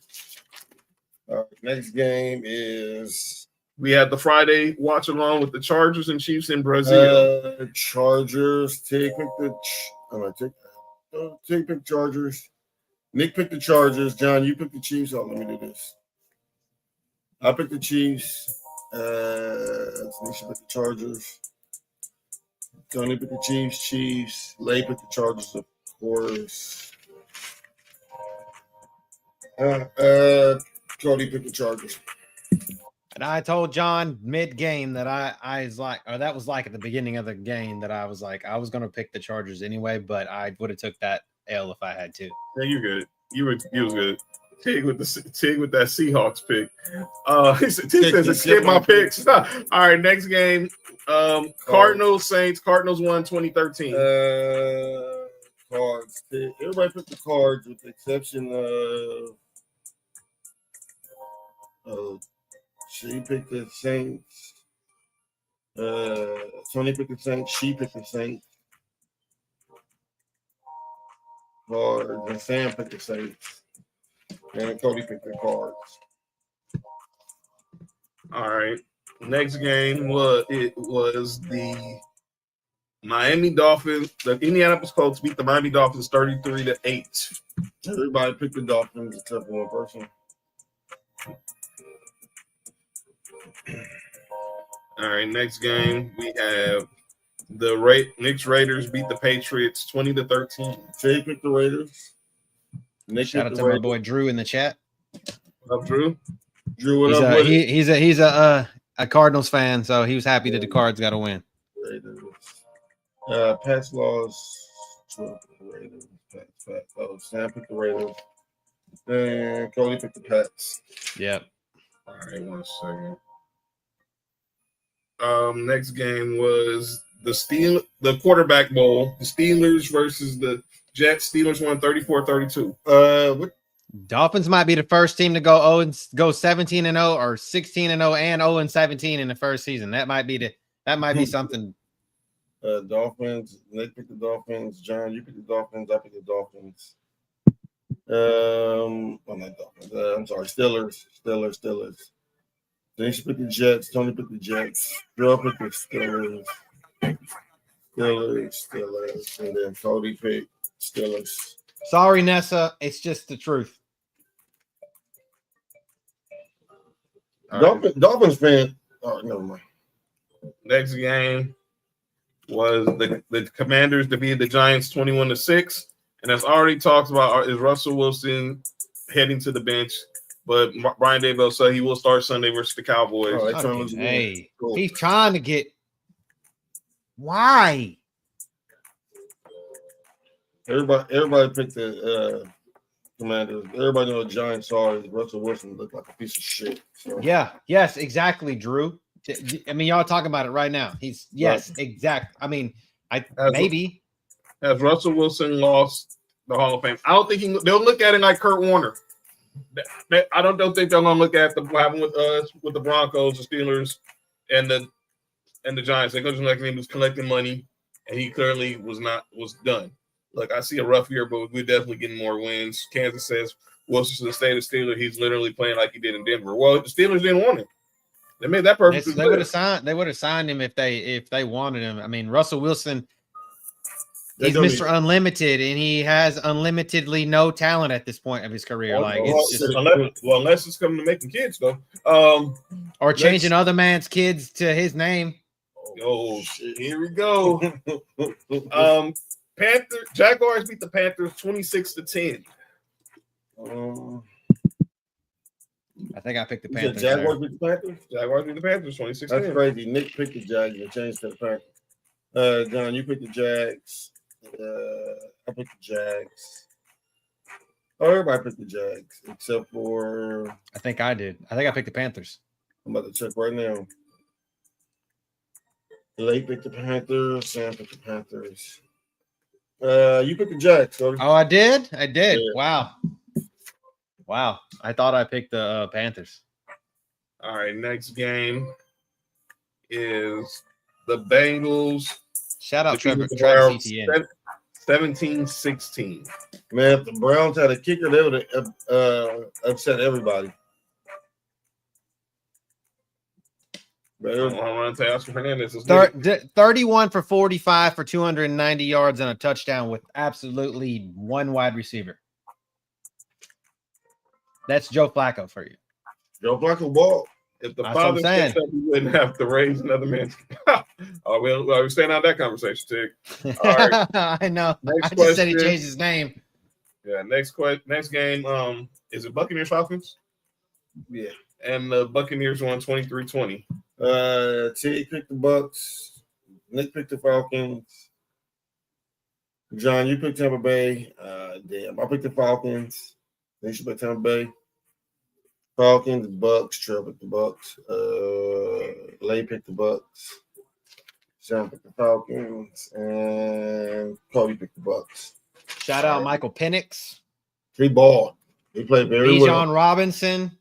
Next game is we had the Friday watch along with the Chargers and Chiefs in Brazil. Chargers. Tig picked the Chargers. Nick picked the Chargers. John, you picked the Chiefs. Oh, let me do this. I picked the Chiefs. Nisha picked the Chargers. Tony picked the Chiefs. Lay picked the Chargers, of course. Cody picked the Chargers. And I told John mid-game that I was like, or that was like at the beginning of the game that I was like, I was going to pick the Chargers anyway, but I would have took that L if I had to. Yeah, you're good. You was good. Tig with that Seahawks pick. Tig says skip my picks. All right, next game. Cardinals Saints. Cardinals won 2013. Cards. Everybody picked the Cards with the exception of she picked the Saints. Tony picked the Saints. She picked the Saints. Cards and Sam picked the Saints. And Cody picked the Cards. All right. Next game was the Miami Dolphins. The Indianapolis Colts beat the Miami Dolphins 33-8. Everybody picked the Dolphins except for one person. All right. Next game we have the Knicks Raiders beat the Patriots 20-13. Jay picked the Raiders. Nick Shout out to my boy Drew in the chat. What up, Drew? Drew, what up? He's a Cardinals fan, so he was happy that the Cards got a win. Raiders. Pass laws. Raiders. Oh, Sam picked the Raiders. And Cody picked the Pats. Yep. All right, 1 second. Next game was the quarterback bowl. The Steelers versus the Jets. Steelers won 34-32. Dolphins might be the first team to go 17-0 or 16-0 and 0-17 in the first season. That might be something. Dolphins. Nick picked the Dolphins. John, you picked the Dolphins. I picked the Dolphins. Not Dolphins. I'm sorry, Steelers. Then she picked the Jets. Tony picked the Jets. Joe picked the Steelers. And then Cody picked Steelers. Sorry, Nessa. It's just the truth. Dolphins fan. Oh, never mind. Next game was the Commanders defeated the Giants 21-6. And as already talked about, is Russell Wilson heading to the bench. But Brian Daboll said he will start Sunday versus the Cowboys. Cool. He's trying to get. Why? Everybody picked the Commanders. Everybody know the Giants saw Russell Wilson looked like a piece of shit. So. Yeah. Yes. Exactly, Drew. I mean, y'all talking about it right now. Exact. I mean, maybe. As Russell Wilson lost the Hall of Fame, I don't think they'll look at it like Kurt Warner. I don't think they're gonna look at what happened with the Broncos, the Steelers, and the Giants. They're gonna just like him was collecting money, and he clearly was done. Look, I see a rough year, but we're definitely getting more wins. Kansas says Wilson should stay the Steelers. He's literally playing like he did in Denver. Well, the Steelers didn't want him. They made that perfect. They would have signed him if they wanted him. I mean, Russell Wilson. He's Mr. Unlimited, and he has unlimitedly no talent at this point of his career. Unless it's coming to making kids, though. Or changing other man's kids to his name. Oh, shit. Here we go. Jaguars beat the Panthers 26-10. I think I picked the Panthers. Jaguars beat the Panthers? Jaguars beat the Panthers 26-10. That's crazy. Nick picked the Jags and changed to the Panthers. John, you picked the Jags. I picked the Jags. Oh, everybody picked the Jags except for. I think I did. I think I picked the Panthers. I'm about to check right now. Lay picked the Panthers. Sam picked the Panthers. You picked the Jags, Cody. Oh, I did. Yeah. Wow. Wow. I thought I picked the Panthers. All right, next game is the Bengals. Shout out defeated the Travis Browns Etienne. 17-16. Man, if the Browns had a kicker, they would have upset everybody. I'm going to say Oscar Hernandez. 31 for 45 for 290 yards and a touchdown with absolutely one wide receiver. That's Joe Flacco for you. Joe Flacco ball. If the That's father what I'm saying. stepped up, we wouldn't have to raise another man. We're staying out of that conversation, Tig. All right. I know. Next I just said he question. changed his name. Yeah, next game. Is it Buccaneers Falcons? Yeah. And the Buccaneers won 23-20. Tig picked the Bucks. Nick picked the Falcons. John, you picked Tampa Bay. Damn, I picked the Falcons. Then you picked Tampa Bay. Falcons, Bucks. Trevor picked the Bucks. Lay picked the Bucks. Sean picked the Falcons, and Cody picked the Bucks. Shout out Michael Penix. He balled. He played very well. Bijan Robinson.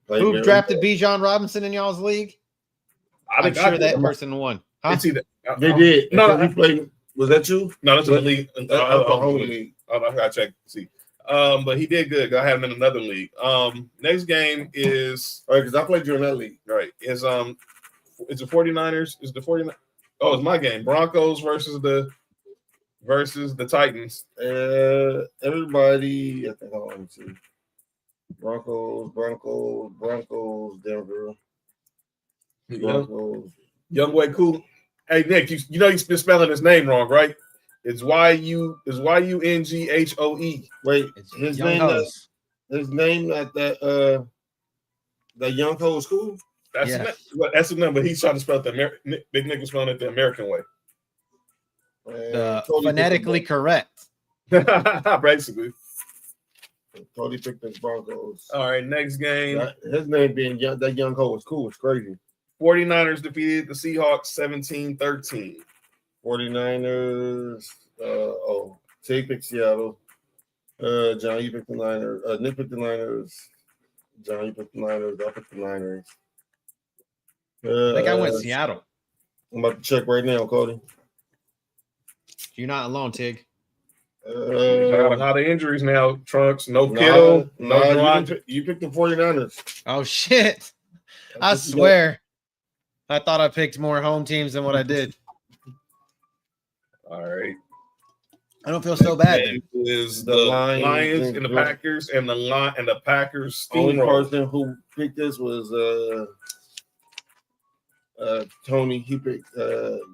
Who drafted Bijan Robinson in y'all's league? I'm sure that person won. Huh? It's either, They did. No, he played. Was that you? No, that's the league. That's the whole league. I gotta check to see. But he did good. I have him in another league. Next game is all right because I played you in that league. Right. Is the 49ers? Is the 49ers? Oh, it's my game. Broncos versus the Titans. Everybody, I think I want to see. Broncos, Denver. Broncos. Young boy, cool. Hey Nick, you know you've been spelling his name wrong, right? It's Yunghoe. Wait, his name at that Yunghoe school. That's the number. He's trying to spell it Big Nick was spelling it the American way. Phonetically correct. Basically. Cody picked the Broncos. All right, next game. His name being that Yunghoe was cool. It's crazy. 49ers defeated the Seahawks 17-13. 49ers. Tig picked Seattle. John, you picked the Niners. Nick picked the Niners. John, you picked the Niners. I picked the Niners. I think I went Seattle. I'm about to check right now, Cody. You're not alone, Tig. Got a lot of injuries now, Trunks. No Kittle. No you picked the 49ers. Oh, shit. I swear. I thought I picked more home teams than what I did. All right. I don't feel so bad. Is the Lions and the Packers and the Packers Only steamroll. person who picked this was Tony. He picked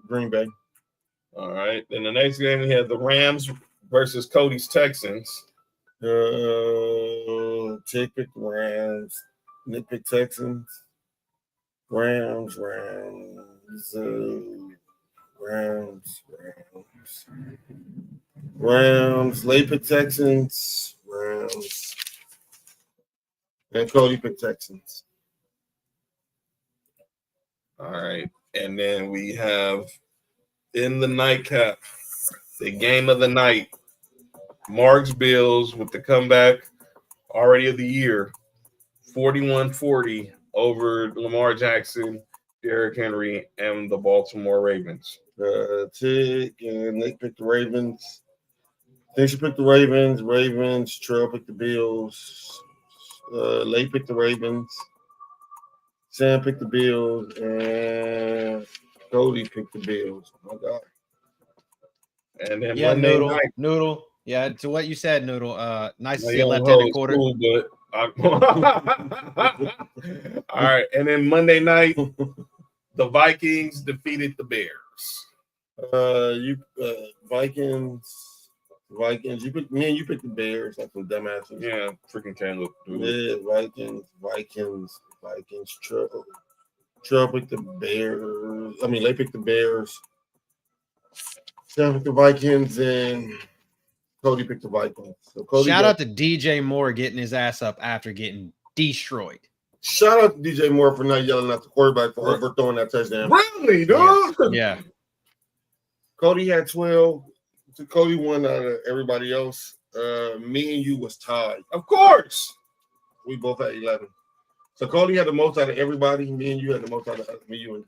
Green Bay. All right. Then the next game we had the Rams versus Cody's Texans. Tig picked the Rams. Nick picked Texans. Rams. Lay picked Texans. Rams. And Cody picked Texans. All right. And then we have in the nightcap, the game of the night, Mark's Bills with the comeback already of the year, 41-40 over Lamar Jackson, Derrick Henry, and the Baltimore Ravens. Tig and Nick picked the Ravens. Nisha picked the Ravens. Trell picked the Bills. Lay picked the Ravens. Sam picked the Bills. And Cody picked the Bills. Oh, my God. And then Monday night. Noodle. Yeah, to what you said, Noodle. Nice to see a left-handed quarter. Cool, but all right. And then Monday night, the Vikings defeated the Bears. Vikings. You picked me and you picked the Bears. Like some dumbasses. Yeah, freaking Canelo. Yeah, Vikings. Trell picked the Bears. They picked the Bears. Sam picked the Vikings and Cody picked the Vikings. So Cody Shout out to DJ Moore getting his ass up after getting destroyed. Shout out to DJ Moore for not yelling at the quarterback for overthrowing that touchdown. Really, dude? Yeah. Cody had 12. So Cody won out of everybody else. Me and you was tied. Of course. We both had 11. So Cody had the most out of everybody. Me and you had the most out of me, you, and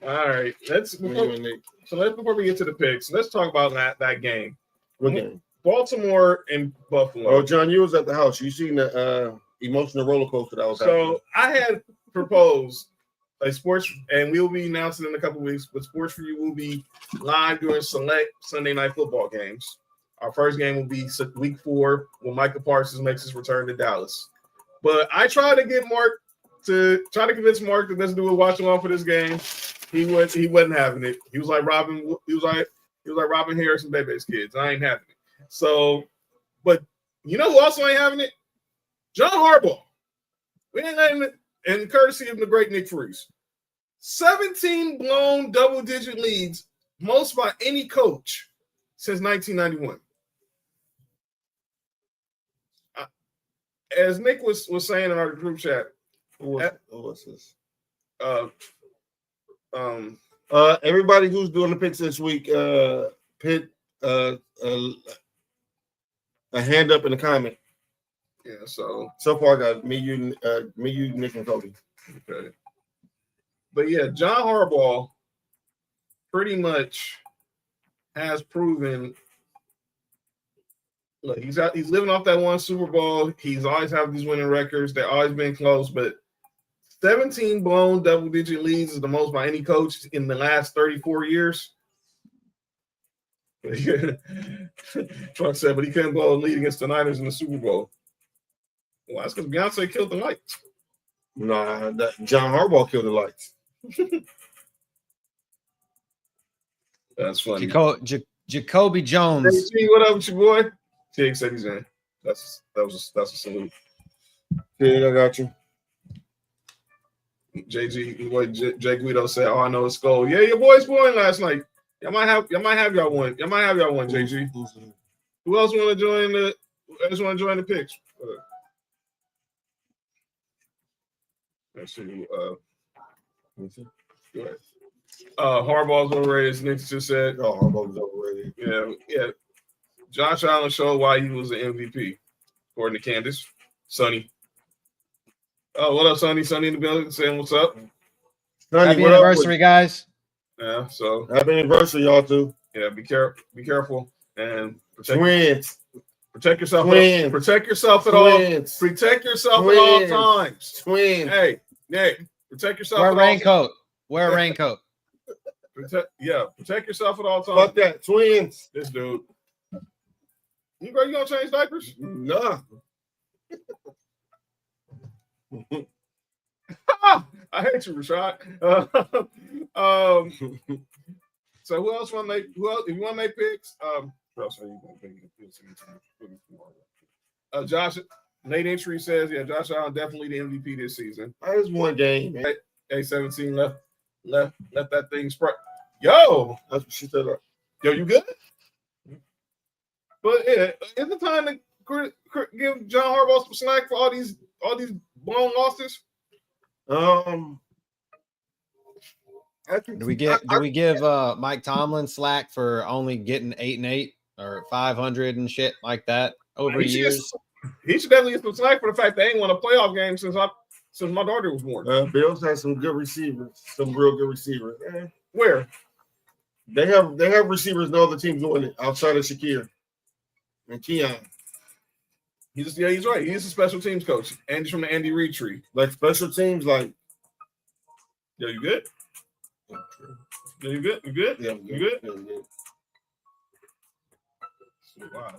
All right. Before we get to the picks, let's talk about that game. What game? Baltimore and Buffalo. Oh, John, you was at the house. You seen the emotional roller coaster that was happening. So I had proposed a sports, and we'll be announcing in a couple of weeks, but Sports4U will be live during select Sunday night football games. Our first game will be week 4 when Micah Parsons makes his return to Dallas. But I tried to get Mark to convince Mark to let's do a watch along for this game. He wasn't having it. He was like Robin. He was like Robin Harris and Bebe's kids. I ain't having it. So, but you know who also ain't having it? John Harbaugh. We ain't having it. And courtesy of the great Nick Freese. 17 blown double-digit leads, most by any coach since 1991. As Nick was saying in our group chat, What's this? Everybody who's doing the picks this week, put a hand up in the comment. Yeah. So far, I got me, you, Nick, and Cody. Okay. But yeah, John Harbaugh pretty much has proven. Look, he's living off that one Super Bowl. He's always had these winning records. They've always been close, but 17 blown double-digit leads is the most by any coach in the last 34 years. Trump said, but he couldn't blow a lead against the Niners in the Super Bowl. Well, that's because Beyonce killed the lights. Nah, John Harbaugh killed the lights. That's funny. Jacoby Jones. Hey, what up with your boy? Tig said he's in. That's a salute. Yeah, I got you. JG, boy, Jay Guido said, "Oh, I know it's gold." Yeah, your boys won last night. Y'all might have y'all one. JG. Who else want to join the? I just want to join the picks. Let's see. Go ahead. Harbaugh's overrated, as Nick just said. Oh, Harbaugh's overrated. Yeah. Josh Allen showed why he was an MVP, according to Candace. Sonny. Oh, what up, Sonny? Sonny in the building saying what's up. Sonny, happy anniversary, guys. Yeah, so happy anniversary, y'all too. Yeah, be careful and protect yourself. Twins. Protect yourself at all. Protect yourself at all times. Twins. Hey, Nick, protect yourself. Wear a raincoat. Wear a raincoat. Protect yourself at all times. Fuck that. Twins. This dude. You gonna change diapers? Nah. I hate you, Rashad. So who else want to make? If you want to make picks, who else are you going to Josh. Nate Entry says, yeah, Josh Allen definitely the MVP this season. That is one game. Man. A17 left that thing spread. Yo, that's what she said. Yo, you good? But yeah, is the time to give John Harbaugh some slack for all these blown losses? Do we give Mike Tomlin slack for only getting 8-8 or 500 and shit like that over years? He should definitely get some slack for the fact they ain't won a playoff game since my daughter was born. Bills has some good receivers, some real good receivers. Where? They have receivers no other teams doing it outside of Shakir and Keon. He's right. He's a special teams coach, and he's from the Andy Reid tree. Like special teams, like yo, you good? Yeah, you good? You good? Yeah, you good? Yeah, good. Wow,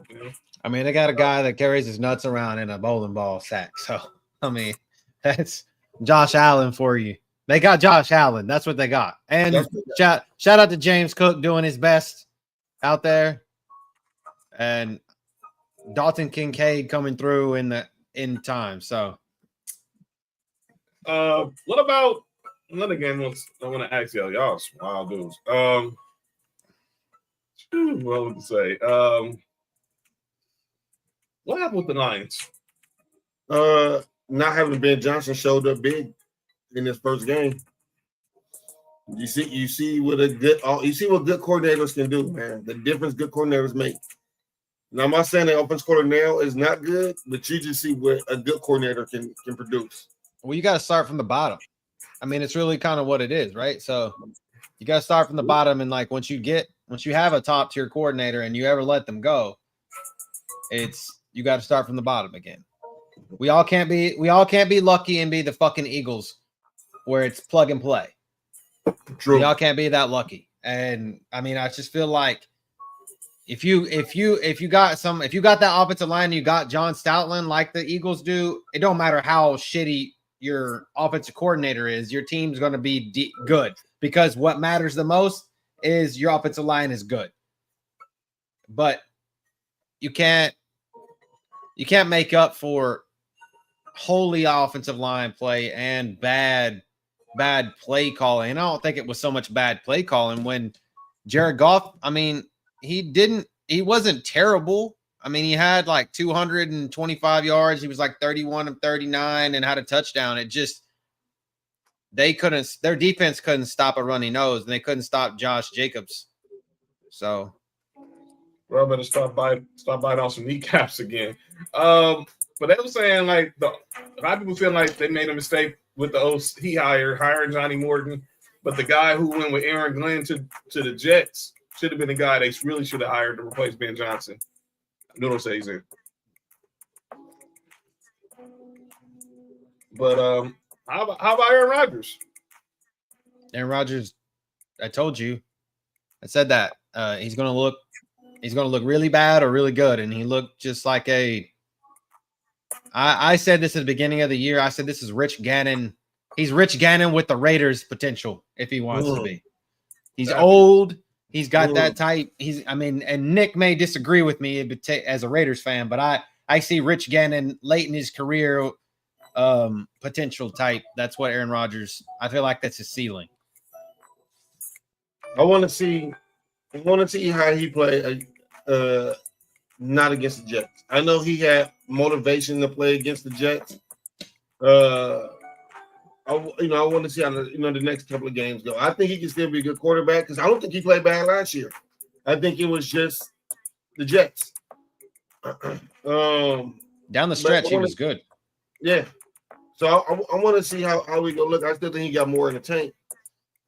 I mean, they got a guy that carries his nuts around in a bowling ball sack. So, I mean, that's Josh Allen for you. They got Josh Allen. That's what they got. And shout out to James Cook doing his best out there. And Dalton Kincaid coming through in time. So, what about another game? I want to ask y'all wild dudes. What would you say? What happened with the Lions? Not having Ben Johnson showed up big in his first game. You see what good coordinators can do, man. The difference good coordinators make. Now, I'm not saying the offense coordinator now is not good, but you just see what a good coordinator can produce. Well, you got to start from the bottom. I mean, it's really kind of what it is, right? So you got to start from the bottom, and like once you have a top tier coordinator and you ever let them go, you got to start from the bottom again. We all can't be lucky and be the fucking Eagles where it's plug and play. True. We all can't be that lucky. And I mean, I just feel like if you got that offensive line, you got John Stoutland like the Eagles do, it don't matter how shitty your offensive coordinator is, your team's going to be good, because what matters the most is your offensive line is good. But you can't make up for wholly offensive line play and bad play calling. And I don't think it was so much bad play calling when Jared Goff, I mean, he wasn't terrible. I mean, he had like 225 yards. He was like 31 of 39 and had a touchdown. It just, their defense couldn't stop a runny nose, and they couldn't stop Josh Jacobs. So, well, better stop biting on some kneecaps again. But they were saying like a lot of people feel like they made a mistake with the OC he hiring Johnny Morton, but the guy who went with Aaron Glenn to the Jets should have been the guy they really should have hired to replace Ben Johnson. Noodle says it. But how about Aaron Rodgers? Aaron Rodgers, I told you, I said that he's gonna look really bad or really good, and he looked just like I said this at the beginning of the year. I said this is Rich Gannon. He's Rich Gannon with the Raiders potential if he wants to be. He's old. He's got that type. And Nick may disagree with me as a Raiders fan, but I see Rich Gannon late in his career potential type. That's what Aaron Rodgers, I feel like that's his ceiling. I want to see how he play not against the Jets. I know he had motivation to play against the Jets. I want to see how the next couple of games go. I think he can still be a good quarterback because I don't think he played bad last year. I think it was just the Jets. Down the stretch, he was good. Yeah. So I want to see how we go look. I still think he got more in the tank.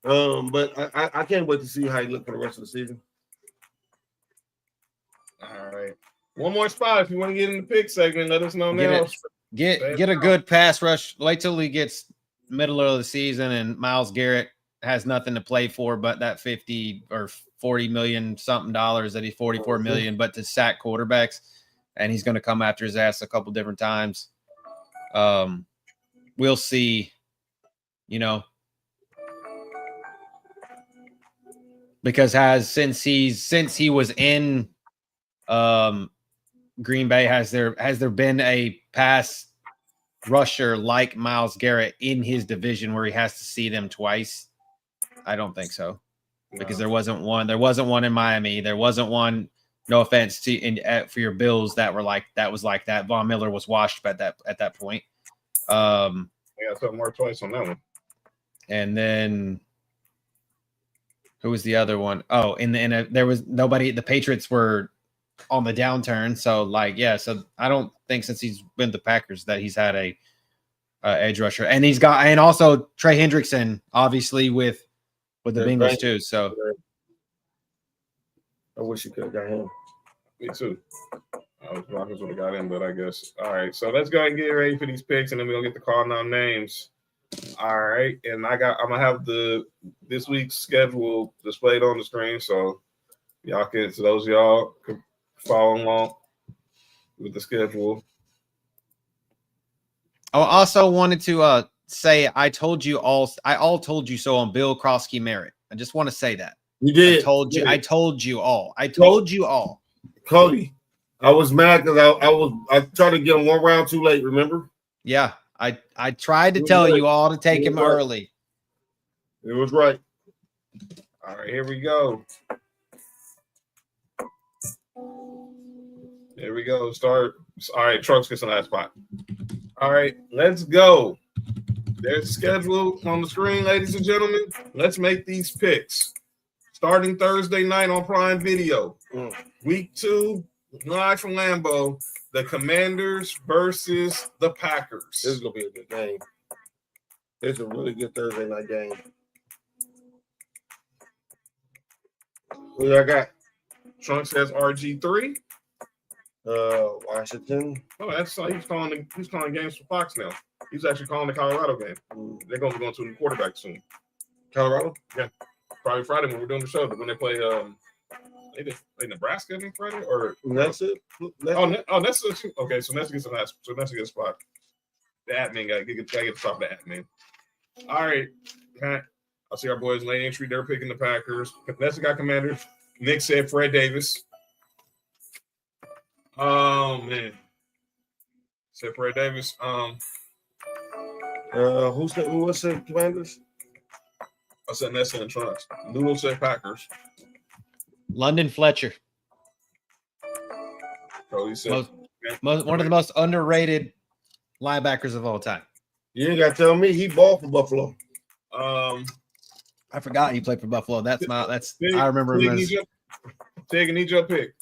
But I can't wait to see how he look for the rest of the season. All right. One more spot. If you want to get in the pick segment, let us know now. Get a good pass rush. Wait till he gets middle of the season and Myles Garrett has nothing to play for but that 50 or 40 million something dollars that he's 44 million, but to sack quarterbacks, and he's going to come after his ass a couple different times. We'll see, because since he was in Green Bay, has there been a pass rusher like Myles Garrett in his division where he has to see them twice? I don't think so, because there wasn't one. There wasn't one in Miami. There wasn't one. No offense for your Bills that was like that. Von Miller was washed at that point. Yeah, something more twice on that one. And then who was the other one? Oh, there was nobody. The Patriots were on the downturn, so so I don't think since he's been the Packers that he's had a edge rusher, and also Trey Hendrickson, obviously with the Bengals too. So I wish you could have got him. Me too. Broncos would have got him, but I guess. All right, so let's go ahead and get ready for these picks, and then we're gonna get to calling out names. All right, and I'm gonna have this week's schedule displayed on the screen, so those of y'all can follow along with the schedule. I also wanted to say I told you so on Bill Krosky Merritt. I just want to say that. You did. I told you all. Cody, I was mad because I tried to get him one round too late, remember? Yeah. I tried to tell you all to take him early. It was right. All right, here we go. Here we go. Start. All right, Trunks gets in that spot. All right, let's go. There's a schedule on the screen, ladies and gentlemen. Let's make these picks. Starting Thursday night on Prime Video. Week 2, Live from Lambeau, the Commanders versus the Packers. This is gonna be a good game. It's a really good Thursday night game. Who I got? Trunk says RG3. Washington. Oh, that's he's calling games for Fox now. He's actually calling the Colorado game. They're going to be going to a new quarterback soon. Colorado? Yeah, probably Friday when we're doing the show. When they play, they play Nebraska I think Friday or That's it. That's it. Okay, so Nessa gets a nice, so Nessa gets a spot. The admin got to get the top of the admin. All right, I see our boys late entry. They're picking the Packers. Nessa got Commanders. Nick said Fred Davis. Oh man, said Fred Davis. Who said Commanders? I said Nessa and Trunks. Noodle said Packers. London Fletcher. Cody said One of the most underrated linebackers of all time. You ain't got to tell me he balled for Buffalo. I forgot he played for Buffalo. I remember him as Tig, need your pick.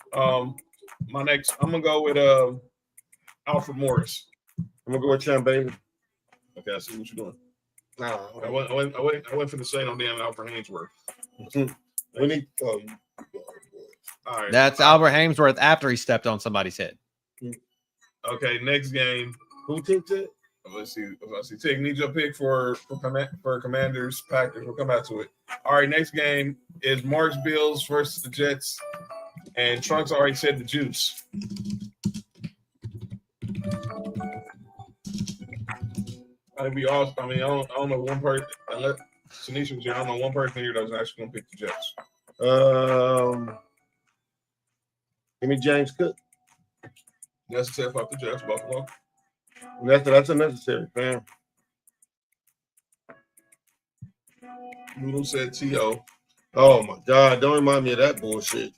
My next, I'm gonna go with Alfred Morris. I'm gonna go with Champ Bailey. Okay, I see what you're doing. Nah, I went for the same on damn Alfred Hainsworth. We need. All right. That's Albert Hamsworth after he stepped on somebody's head. Okay, next game. Who picked it? Let's see. Tig, need your pick for Commanders Packers. We'll come back to it. All right, next game is Mark's Bills versus the Jets, and Trunks already said the Juice. That'd be awesome. I mean, I don't know one person. Unless Tanisha was here, I don't know one person here that was actually gonna pick the Jets. Give me James Cook. That's a tip off the Jets, Buffalo. That's unnecessary, fam. Noodle said T.O. Oh my God! Don't remind me of that bullshit.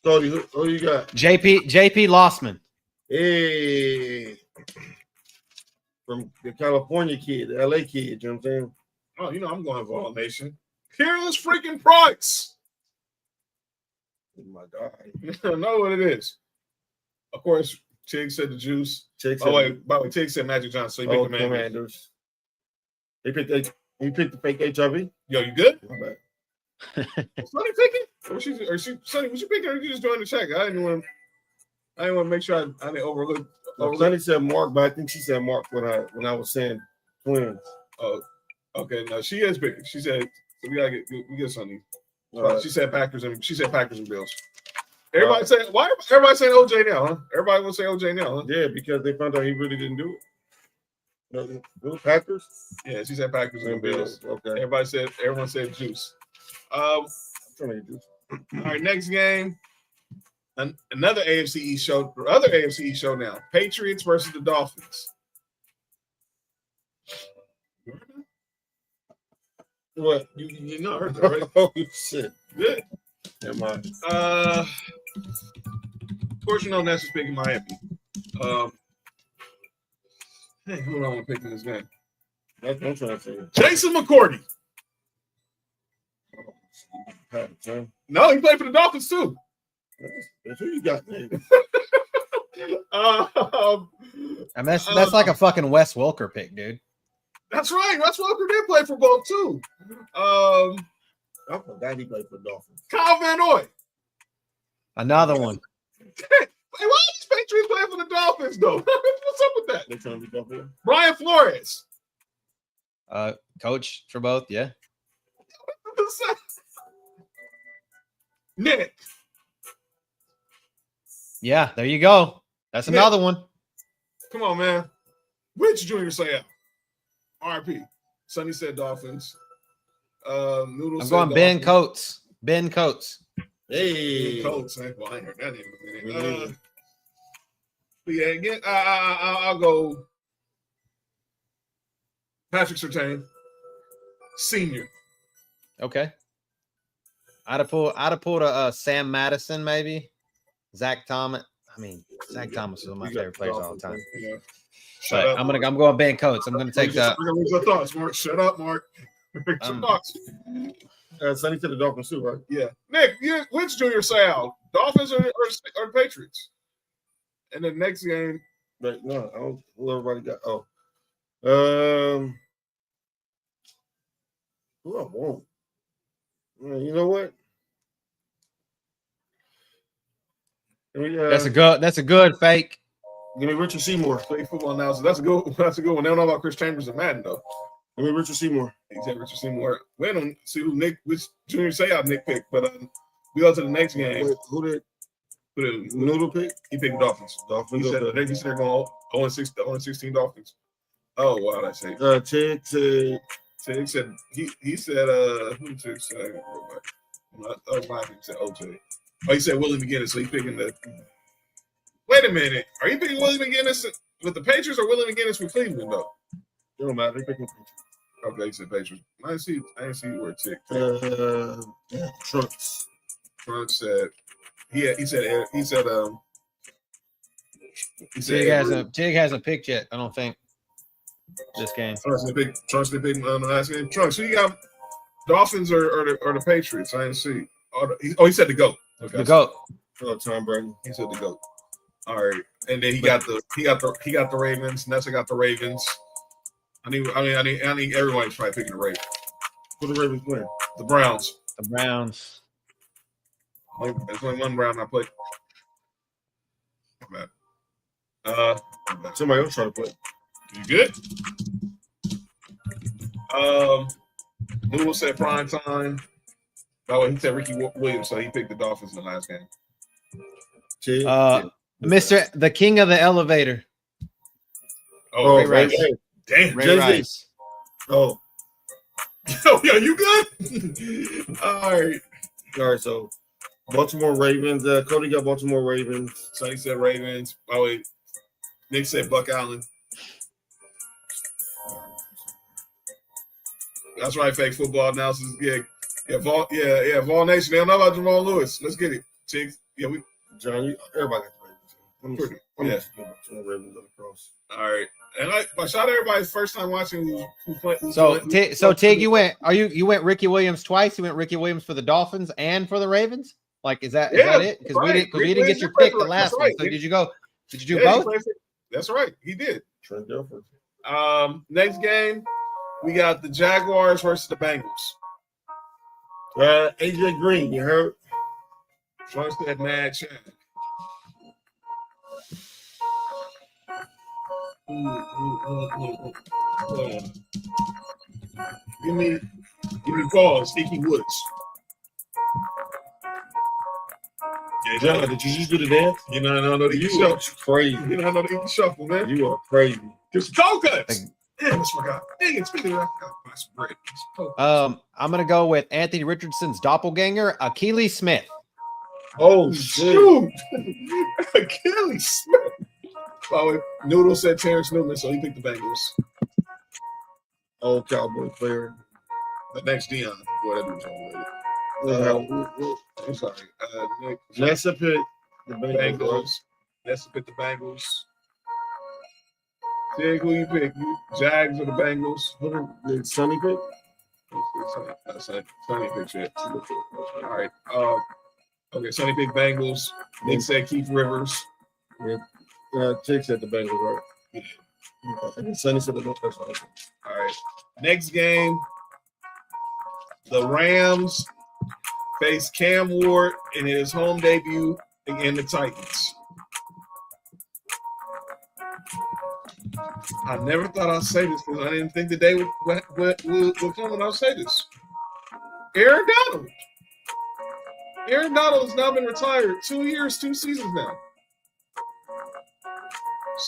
Cody, who you got? JP Lossman. Hey, from the California kid, the LA kid. You know what I'm saying? Oh, you know I'm going for All Nation. Peerless freaking Price. Oh my God! I know what it is. Of course, Tig said the Juice. Tig said Tig said Magic Johnson. So he picked Commanders. He picked the fake HIV. Yo, you good? My bad. Sonny picking? Sonny, was you picking or you just doing the check? I didn't want to make sure I didn't overlook. Sonny said Mark, but I think she said Mark when I was saying twins. Oh, okay. No, she is picking. She said so we get Sonny. She said Packers and Bills. Everybody saying why? Everybody saying OJ now, huh? Everybody will say OJ now, huh? Yeah, because they found out he really didn't do it. No, Packers. Yeah, she said Packers and Bills. Okay. Everyone said Juice. All right, next game. Another AFC East show. Other AFC East show now. Patriots versus the Dolphins. What? You know heard that, right? Oh shit. Good. Never mind. Of course, you know Nessa's picking Miami. Hey, who do I want to pick in this game? That's what I'm trying to say. Jason McCourty. No, he played for the Dolphins too. That's who you got, man. And that's like a fucking Wes Welker pick, dude. That's right. Wes Welker did play for both too. I forgot he played for the Dolphins. Kyle Van Noy. Another one. Hey, why are these Patriots playing for the Dolphins though? What's up with that? They trying to be Buffalo. Brian Flores. Coach for both, yeah. Nick. Yeah, there you go. That's another one. Come on, man. Which Junior say out? RP. Sonny said Dolphins. Noodle I'm said going Dolphins. Ben Coates. Ben Coates. Hey. Ben Coates. Well, I ain't heard that name in a minute. Yeah, again, I'll go Patrick Surtain, Senior. Okay. I'd have pulled a Sam Madison, maybe. Zach Thomas. I mean, Zach Thomas is one of my favorite players of all time. Yeah. But I'm going Ben Coates. I'm gonna take that. Your thoughts, Mark. Shut up, Mark. Some thoughts. Sonny said the Dolphins too, right? Yeah. Nick, which junior Sal? Dolphins or the Patriots? And the next game. Right, no, I don't. Who everybody got? Oh, who I want? You know what? That's a good fake. Give me Richard Seymour. Play football announcer. That's a good one. That's a good one. They don't know about Chris Chambers and Madden though. Give me Richard Seymour. He said Richard Seymour. We don't see which junior Sal Nick picked, but we go to the next game. Wait, who did Noodle pick? He picked the Dolphins. Dolphins. He said they're going 0-16 Dolphins. Oh wow, that's safe. Tig said he said who Tig said? He said OJ. Oh, he said Willie McGinnis, so he picking the. Wait a minute, are you picking Willie McGinnis with the Patriots or Willie McGinnis with Cleveland though? It don't matter. They picking Patriots. Okay, he said Patriots. I didn't see where Tig. Trunks. Trunks said he said Tig hasn't picked yet, I don't think. This game. Trunks they picked on the last game. Trunks, who you got? Dolphins or the Patriots? I didn't see. He said the GOAT. Okay. The GOAT. Oh, Tom Brady. He said the GOAT. All right, and then he got the Ravens. Nessa got the Ravens. I need everybody's probably picking the Ravens. Who the Ravens playing? The Browns. The Browns. There's only one Brown I played. My bad. Somebody else trying to play. You good? Noodle said prime time. Oh, he said Ricky Williams, so he picked the Dolphins in the last game. Mr. The King of the Elevator. Oh, Ray Rice. Damn. Ray Rice. Oh. Oh, yeah, you good? All right. So Baltimore Ravens. Cody got Baltimore Ravens. So he said Ravens. Oh, wait. Nick said Buck Allen. That's right, fake football analysis. Vol Nation. They don't know about Jamal Lewis. Let's get it. Chicks. Yeah, John, everybody got Ravens. Ravens on the cross. All right. And I shout out everybody's first time watching who played. So Tig, you went Ricky Williams twice. You went Ricky Williams for the Dolphins and for the Ravens. Like, is that it? Because we didn't get your pick the last one. So did you do both? That's right. He did. Trent Dilfer. Next game, we got the Jaguars versus the Bengals. AJ Green, you heard? Trunks said Mad Chad. Give me pause. Sticky Woods. Yeah, John, did you just do the dance? You know the You are crazy. You know the shuffle, man. You are crazy. Just coconuts. Damn, I forgot. Dang it, speaking of that, I got my spread. I'm gonna go with Anthony Richardson's doppelganger, Achilles Smith. Oh shoot! Achilles Smith. Oh, Noodle said Terrence Newman, so he picked the Bengals. Old Cowboy player. The next Dion. Boy, that dude's overrated. I'm sorry. Nick. Nessa picked the Bengals. Nessa picked the Bengals. Tig, who you pick? Jags or the Bengals? Who did Sonny pick? Sonny picked shit. All right. Okay, Sonny picked Bengals. Nick said Keith Rivers. Yeah. Tig said the Bengals, right? Yeah. And Sonny said the Bengals. All right. Next game, the Rams face Cam Ward in his home debut against the Titans. I never thought I'd say this because I didn't think the day would come when I'll say this. Aaron Donald. Aaron Donald has now been retired 2 years, 2 seasons now.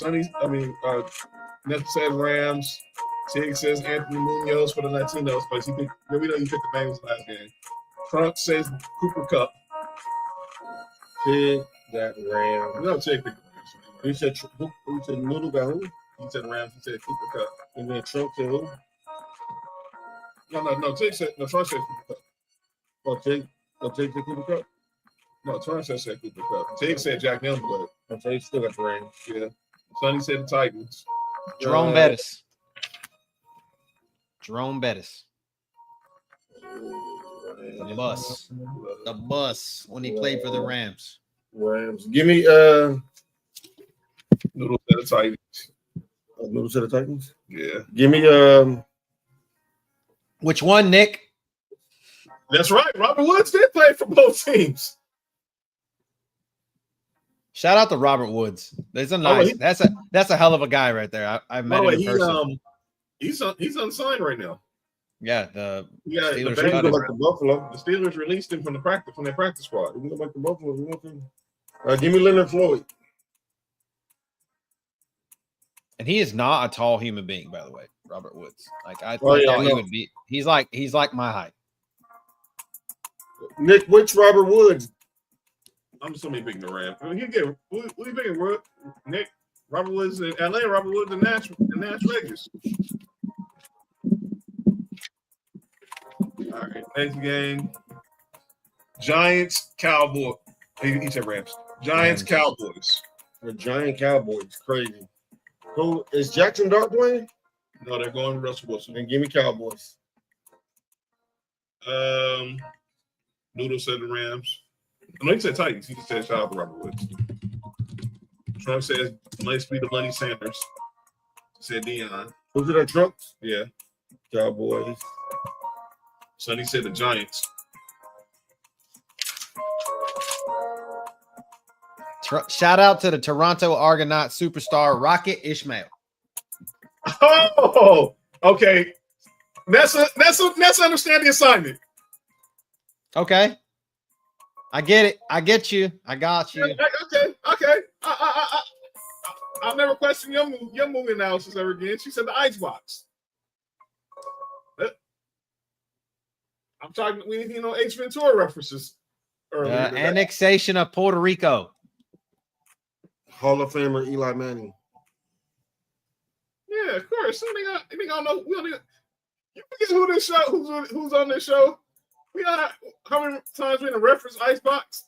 Ness said Rams. Tig says Anthony Munoz for the Latinos, but we know you picked the Bengals last game. Trump says Cooper Kupp. Tig got Rams. No, Tig picked the Rams. Who said Noodle got who? He said Rams. He said Cooper Kupp. And then Trump said who? No. Tig said Trump said Cooper Kupp. Tig said Cooper Kupp? No, Trump said Cooper Kupp. Tig said Jack Youngblood. So he still got the Rams. Yeah. Sonny said the Titans. Jerome Bettis. Jerome Bettis. The bus when he played for the Rams. Rams. Give me Noodle to the Titans. Noodle to the Titans. Yeah. Give me Which one, Nick? That's right. Robert Woods did play for both teams. Shout out to Robert Woods. There's a nice. That's a hell of a guy right there. I've met him in person. He's unsigned right now. Yeah, the Steelers the cut him. back to Buffalo. The Steelers released him from their practice squad. We can go back to Buffalo. We want to. Give me Leonard Floyd. And he is not a tall human being, by the way, Robert Woods. Like I Oh, yeah, thought he no. would be. He's like my height. Nick, which Robert Woods? I'm just gonna be picking the Rams. What are you picking, Nick? Robert Woods in Atlanta, Robert Woods in Nash Vegas. All right, next game. Giants, Cowboys. He said Rams. Giants, Cowboys. The Giant Cowboys. Crazy. Who is Jackson Dart playing? No, they're going to Russell Wilson. And give me Cowboys. Noodle said the Rams. No, he said Titans. He just said shout out to Robert Woods. Trump says nice be the Money Sanders. Said Dion. Who's it at Trumps? Yeah. Cowboys. Sonny said the Giants. Shout out to the Toronto Argonaut superstar Rocket Ishmael. Oh, okay. Let's understand the assignment. Okay. I get it. I get you. I got you. Okay. I'll never question your movie analysis ever again. She said the icebox. I'm talking. We need Ace Ventura references. Annexation of Puerto Rico. Hall of Famer Eli Manning. Yeah, of course. They don't know. We don't need. You forget who this show? Who's on this show? We got how many times we in a reference icebox?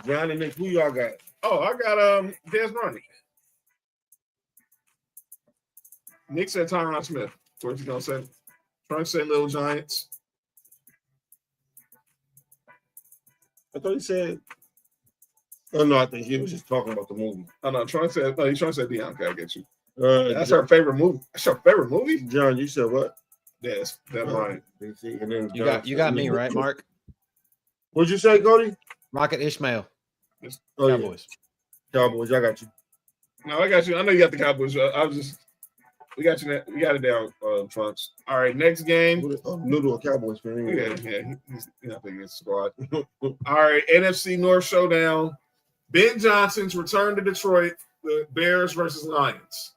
John and Nick, who y'all got? Oh, I got Des Bryant. Nick said Tyron Smith. What you gonna say? Trying to say Little Giants. I thought he said. Oh no, I think he was just talking about the movie. Oh no, he's trying to say Deion. Okay, I get you. That's John, our favorite movie. That's our favorite movie. John, you said what? Yes, that's right. And then You got me right, Mark. What'd you say, Cody? Rocket Ishmael. Oh, Cowboys. Yeah. Cowboys, I got you. No, I got you. I know you got the Cowboys. We got you. We got it down, Trunks. All right, next game. Noodle, a Cowboys fan. Anyway. Yeah, he's not thinking it's squad. All right, NFC North showdown. Ben Johnson's return to Detroit. The Bears versus Lions.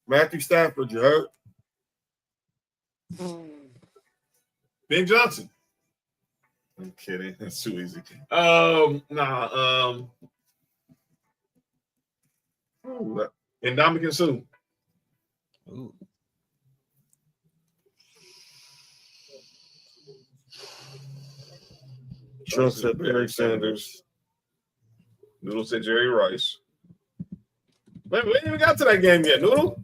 Matthew Stafford, you heard? Ben Johnson. I'm kidding. That's too easy. And Dominican Sue. Ooh. Trump said Barry Sanders. Noodle said Jerry Rice. Wait, we ain't even got to that game yet, Noodle.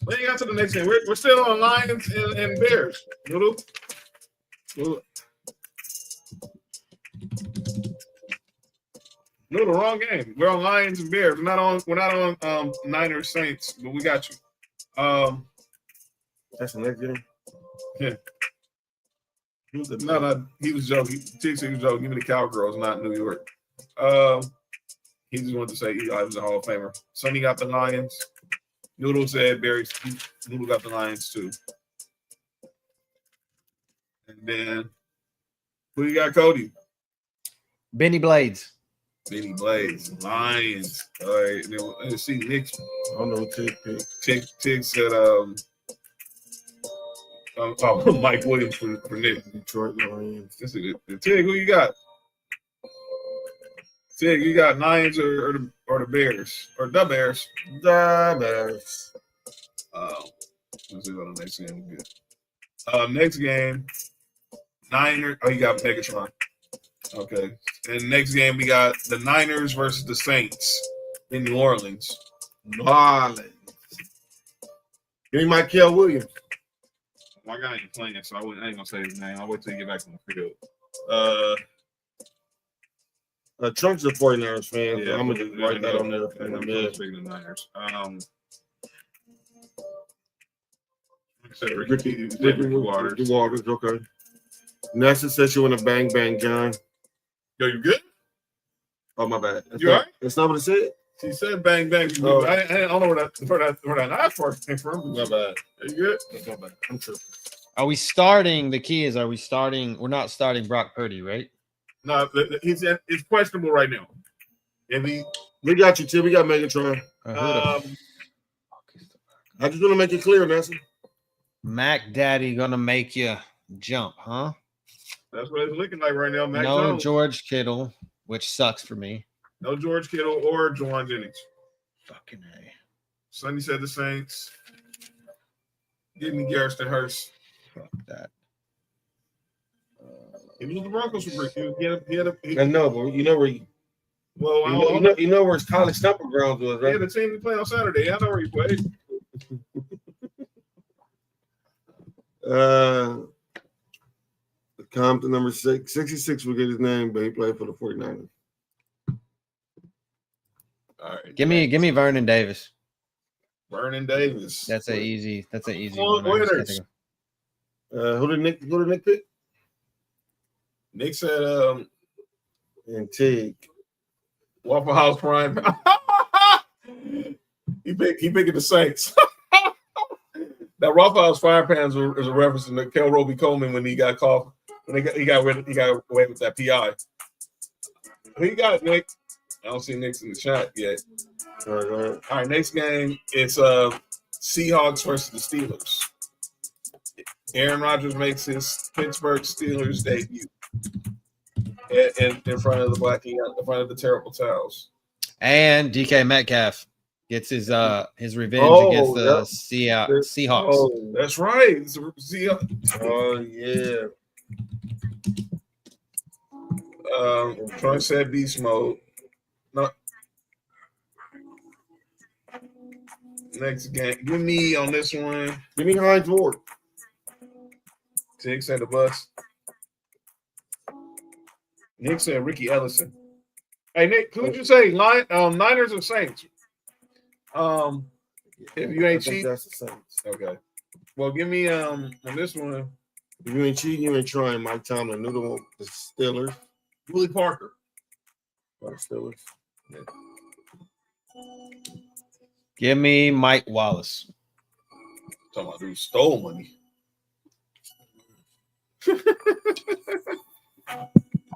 We ain't got to the next game. We're still on Lions and Bears. Noodle. No, the wrong game. We're on Lions and Bears. We're not on Niners Saints, but we got you. That's the next game. Yeah. No, he was joking. He was joking. Give me the Cowgirls, not New York. He just wanted to say Eli was a Hall of Famer. Sonny got the Lions. Noodle said Barry. Noodle got the Lions too. And then who you got, Cody? Benny Blades. Benny Blades, Lions. All right, let's see. Nick. I don't know who Tig picked. Tig said Mike Williams for Nick. Detroit Lions. This is it. Tig, who you got? Tig, you got Lions or the Bears or the Bears? The Bears. Let's see what the next game we get. Next game, Niners. Oh, you got Megatron. Okay. And next game we got the Niners versus the Saints in New Orleans. Give me Michael Williams. My guy ain't playing, so I ain't gonna say his name. I'll wait till he get back on the field. Trump's a 49ers fan, Yeah, so I'm gonna just write that on there. Yeah. Speaking of Niners, Ricky Waters, okay. Nessa said she want to bang bang John. Yo, you good? Oh, my bad. You all right? That's not what it said. She said bang bang. Oh. I don't know where that knife part came from. My bad. Are you good? That's my bad. I'm tripping. Are we starting? The key is, are we starting? We're not starting Brock Purdy, right? No, it's questionable right now. We got you, Tim. We got Megatron. I just want to make it clear, Nessa. Mac Daddy gonna make you jump, huh? That's what it's looking like right now. Mac No Jones. George Kittle, which sucks for me. No George Kittle or Juwan Jennings. Fucking A. Sonny said the Saints. Give me Garrison Hurst. Fuck that. He was the Broncos for Rick. I know, but you know where you know where his college stomping grounds was, right? Yeah, the team he played on Saturday. I know where he played. Compton number 66 will get his name, but he played for the 49ers. All right. Give me Vernon Davis. Vernon Davis. That's an easy All one. I just can't winners. think of- Who did Nick pick? Nick said And Tig. Waffle House Prime. he picking the Saints. That Waffle House fire pans is a reference to Kel Roby Coleman when he got caught. When he got away with that PI. Who you got, Nick? I don't see Nick's in the chat yet. All right, go ahead. All right, next game it's Seahawks versus the Steelers. Aaron Rodgers makes his Pittsburgh Steelers debut in front of the in front of the terrible towels. And DK Metcalf gets his revenge against the Seahawks. Oh, That's right. It's a Seahawks. oh yeah. Troy said beast mode. No. Next game. Give me on this one. Give me Hines Ward. Tig said the bus. Nick said Ricky Ellison. Hey Nick, who'd you say? Niners or Saints? If you ain't cheating, that's the Saints. okay. Well, give me on this one. If you ain't cheating, you ain't trying. Mike Tomlin, the Steelers. Willie Parker. The Steelers. Yeah. Give me Mike Wallace. Talking about dude stole money.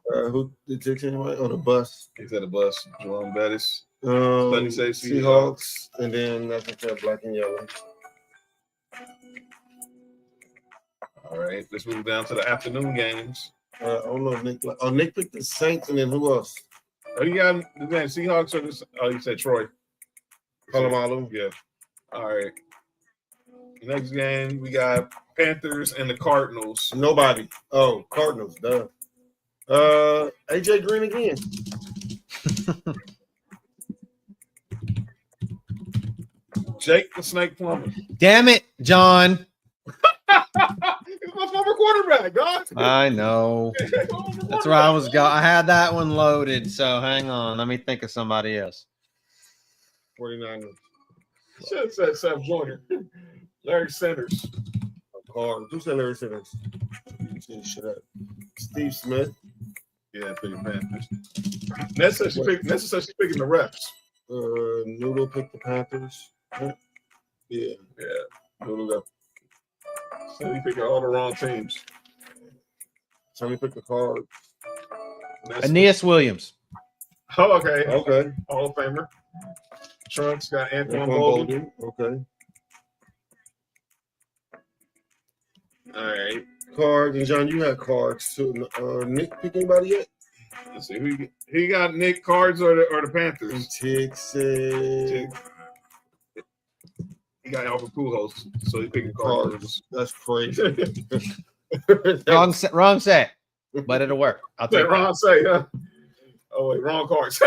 Who did you say? Oh, the bus. He said the bus. Jerome Bettis. Sunny says Seahawks, and then that's what black and yellow. All right, let's move down to the afternoon games. I don't know. Nick picked the Saints, and then who else? Oh, you got the game Seahawks or this? Oh, you said Troy. Palomalu. Yeah. All right. Next game we got Panthers and the Cardinals. Nobody. Oh, Cardinals. Duh. AJ Green again. Jake the Snake Plumber. Damn it, John. He's my former quarterback, God. I know. That's where I was going. I had that one loaded, so hang on. Let me think of somebody else. 49ers. Should have said Sam Joyner. Larry Sanders. Cards. Who said Larry Sanders? Shut up. Steve Smith. Yeah, picking Panthers. Nessa said she's picking the refs. Noodle picked the Panthers. Yeah. Noodle got. So he picking all the wrong teams. Somebody picked the Cards. Aeneas Williams. Oh, okay. Okay. Hall of Famer. Trunks got Antoine Bolden. Bolden. Okay. All right. Cards. And John, you had Cards too. Nick pick anybody yet? Let's see. Who got Nick Cards or the Panthers? And Tig said He got Albert Pujols, so he picking Cards. That's crazy. Wrong set, but it'll work. I'll take Wrong that. say, huh? Oh wait, wrong cards.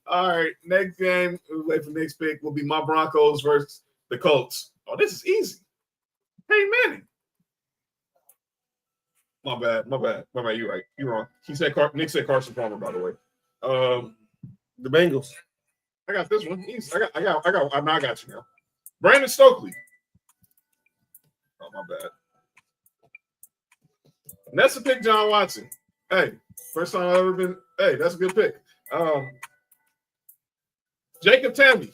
All right, next game. We'll wait for next pick. Will be my Broncos versus the Colts. Oh, this is easy. Hey Manning. My bad. You're right. You're wrong. Nick said Carson Palmer, by the way. The Bengals. I got this one. I got you now. Brandon Stokely. Oh, my bad. Nessa picked John Watson. Hey, first time I've ever been. Hey, that's a good pick. Jacob Tammy.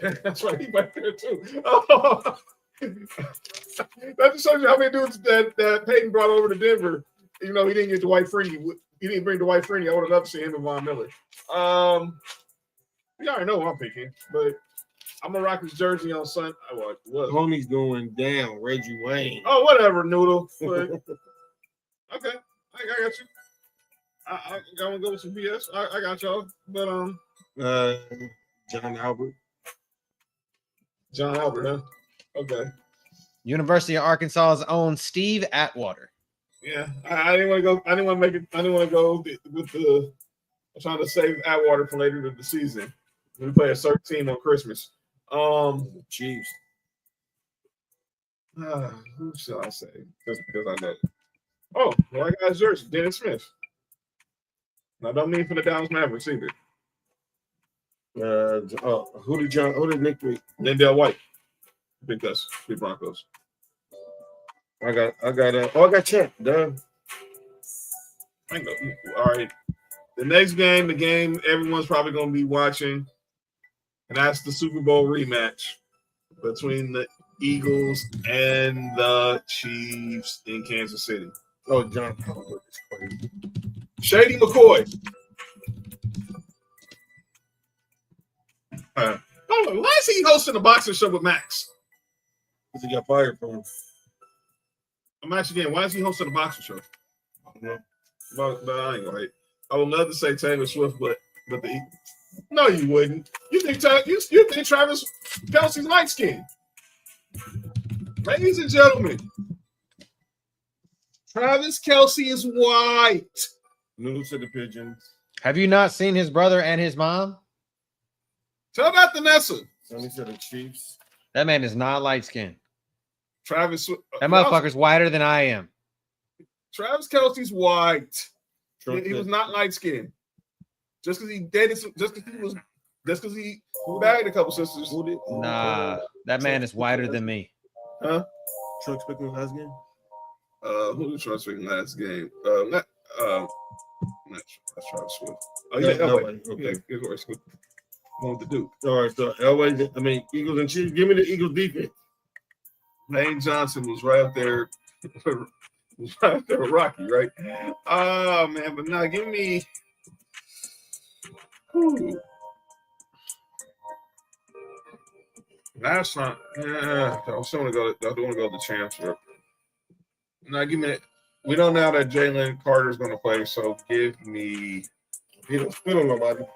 That's right. He back there too. Oh. That just shows you how many dudes that Peyton brought over to Denver. You know, he didn't get Dwight Freeney. He didn't bring Dwight Freeney. I would have loved to see him and Von Miller. You already know what I'm picking, but I'm gonna rock his jersey on Sunday. What? Homie's going down. Reggie Wayne. Oh, whatever, Noodle. But, okay, I got you. I'm gonna go with some BS. I got y'all. But John Albert. John Albert, huh? Okay. University of Arkansas's own Steve Atwater. Yeah, I didn't want to go. I didn't want to go with the. I'm trying to save Atwater for later in the season. We play a certain team on Christmas. Chiefs. Who shall I say? Just because I know. Oh, well, I got jersey. Dennis Smith. Now, don't mean for the Dallas Mavericks either. Who did Nick pick? Lindell White. I think that's the Broncos. I got Champ. Done. All right. The next game, the game everyone's probably going to be watching, and that's the Super Bowl rematch between the Eagles and the Chiefs in Kansas City. Oh, John Crawford is crazy. Shady McCoy. Why is he hosting a boxing show with Max? Because he got fired from him. Max again. Why is he hosting a boxing show? Yeah. But I ain't right. I would love to say Taylor Swift, but no, you wouldn't. You think Travis Kelce's light skin? Ladies and gentlemen, Travis Kelce is white. Noodle to the pigeons. Have you not seen his brother and his mom? Tell that to Nessa. Sonny to the Chiefs. That man is not light skinned. Travis. That motherfucker's whiter than I am. Travis Kelce's white. He was not light skinned. Just because he dated because he married a couple sisters. Nah, that man is whiter than me. Huh? Truck speaking last game? Who did Truck speaking last game? Not Travis Swift. Oh yeah, Elway. Okay, of course. Going with the Duke. All right, so Elway, Eagles and Chiefs. Give me the Eagles defense. Lane Johnson was right up there. Was right up there with Rocky, right? Oh man, but now give me. Last time, I still want to go. I don't want to go to the championship. Now give me that. We don't know that Jalen Carter's going to play, so give me. We don't know about him.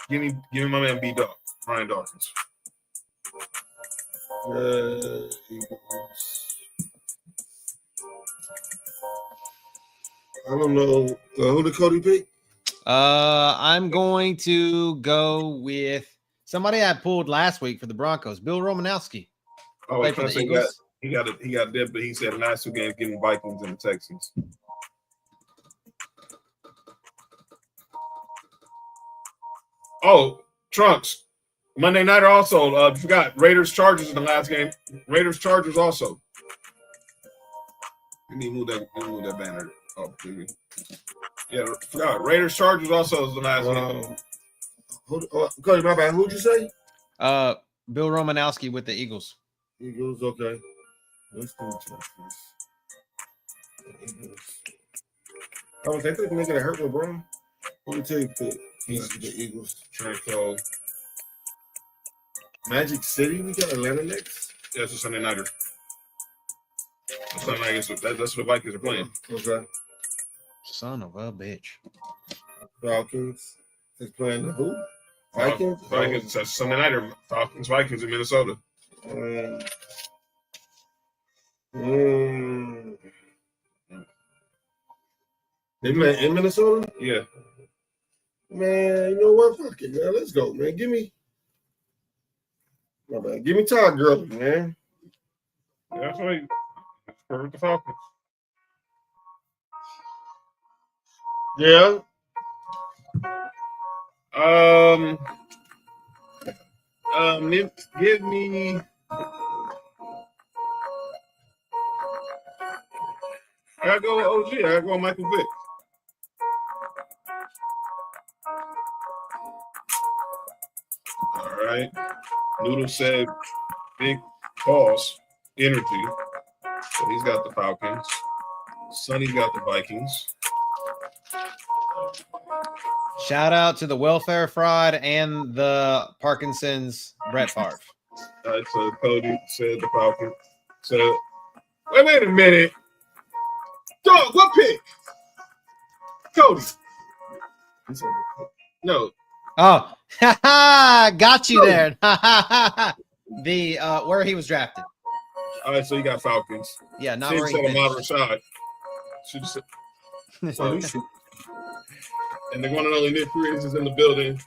Give me my man B.O.B, Ryan Dawkins. I don't know. Who did Cody pick? I'm going to go with somebody I pulled last week for the Broncos, Bill Romanowski. Oh, I was he got dead, but he said last two games getting Vikings and the Texans. Oh, Trunks. Monday night also. Forgot Raiders Chargers in the last game. Raiders Chargers also. Let me move that banner up. Yeah, forgot Raiders Chargers also is the last game. Cody, my bad. Who'd you say? Bill Romanowski with the Eagles. Eagles, okay. Let's do Eagles. I was thinking they're gonna hurt LeBron. Who did you pick? The Eagles. Tranquil. Magic City. We got Atlanta next. Yeah, it's a Sunday nighter. That's what the Vikings are playing. Okay. Son of a bitch. Falcons is playing the who? Vikings. Vikings. That's Sunday nighter. Falcons. Vikings in Minnesota. They play in Minnesota? Yeah. Man, you know what? Fuck it, man. Let's go, man. Give me Todd Gurley, man. Yeah, that's right. For the Falcons. Yeah. Give me. I gotta go with OG. I gotta go with Michael Vick. All right. Noodle said big pause energy. So he's got the Falcons. Sonny's got the Vikings. Shout out to the welfare fraud and the Parkinson's Brett Favre. All right, so Cody said the Falcons. So wait a minute. Dog, what pick? Cody. No. Oh, got you there. The where he was drafted. All right, so you got Falcons. Yeah, not Sid where he said Ahmad finished. Rashad. And the one and only Nick Freeze is in the building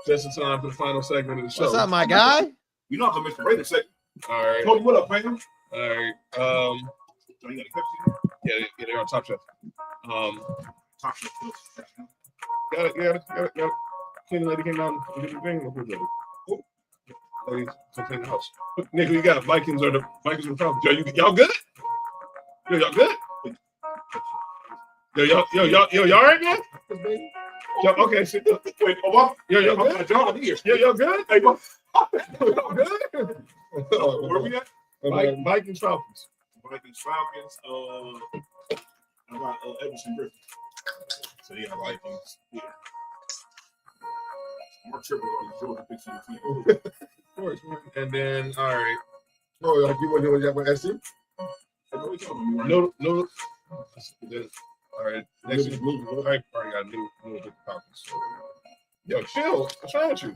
just in time for the final segment of the show. What's up, my guy? You know I'm gonna miss the Raiders segment. All right. Cody, what up, man? All right. So you got a Pepsi? Yeah, they're on Top Chef. Top Chef. Got it. Cleaning lady came down and did the thing. Ladies, come clean the house. Nick, who you got? Vikings or the Falcons? Y'all good? Yo, y'all good? Y'all right, man? Yo, okay, shit. Wait, y'all good? Y'all good? Hey, y'all good? Where we at? Vikings, Falcons. I got Everson Griffin. So yeah, Vikings. Yeah. More triple on the Georgia picture. Of course, man. And then, all right. Oh, like you want to do what SC? No. Then, all right. Next week, I already got a new with the Falcons. Yo, chill. What's wrong with you?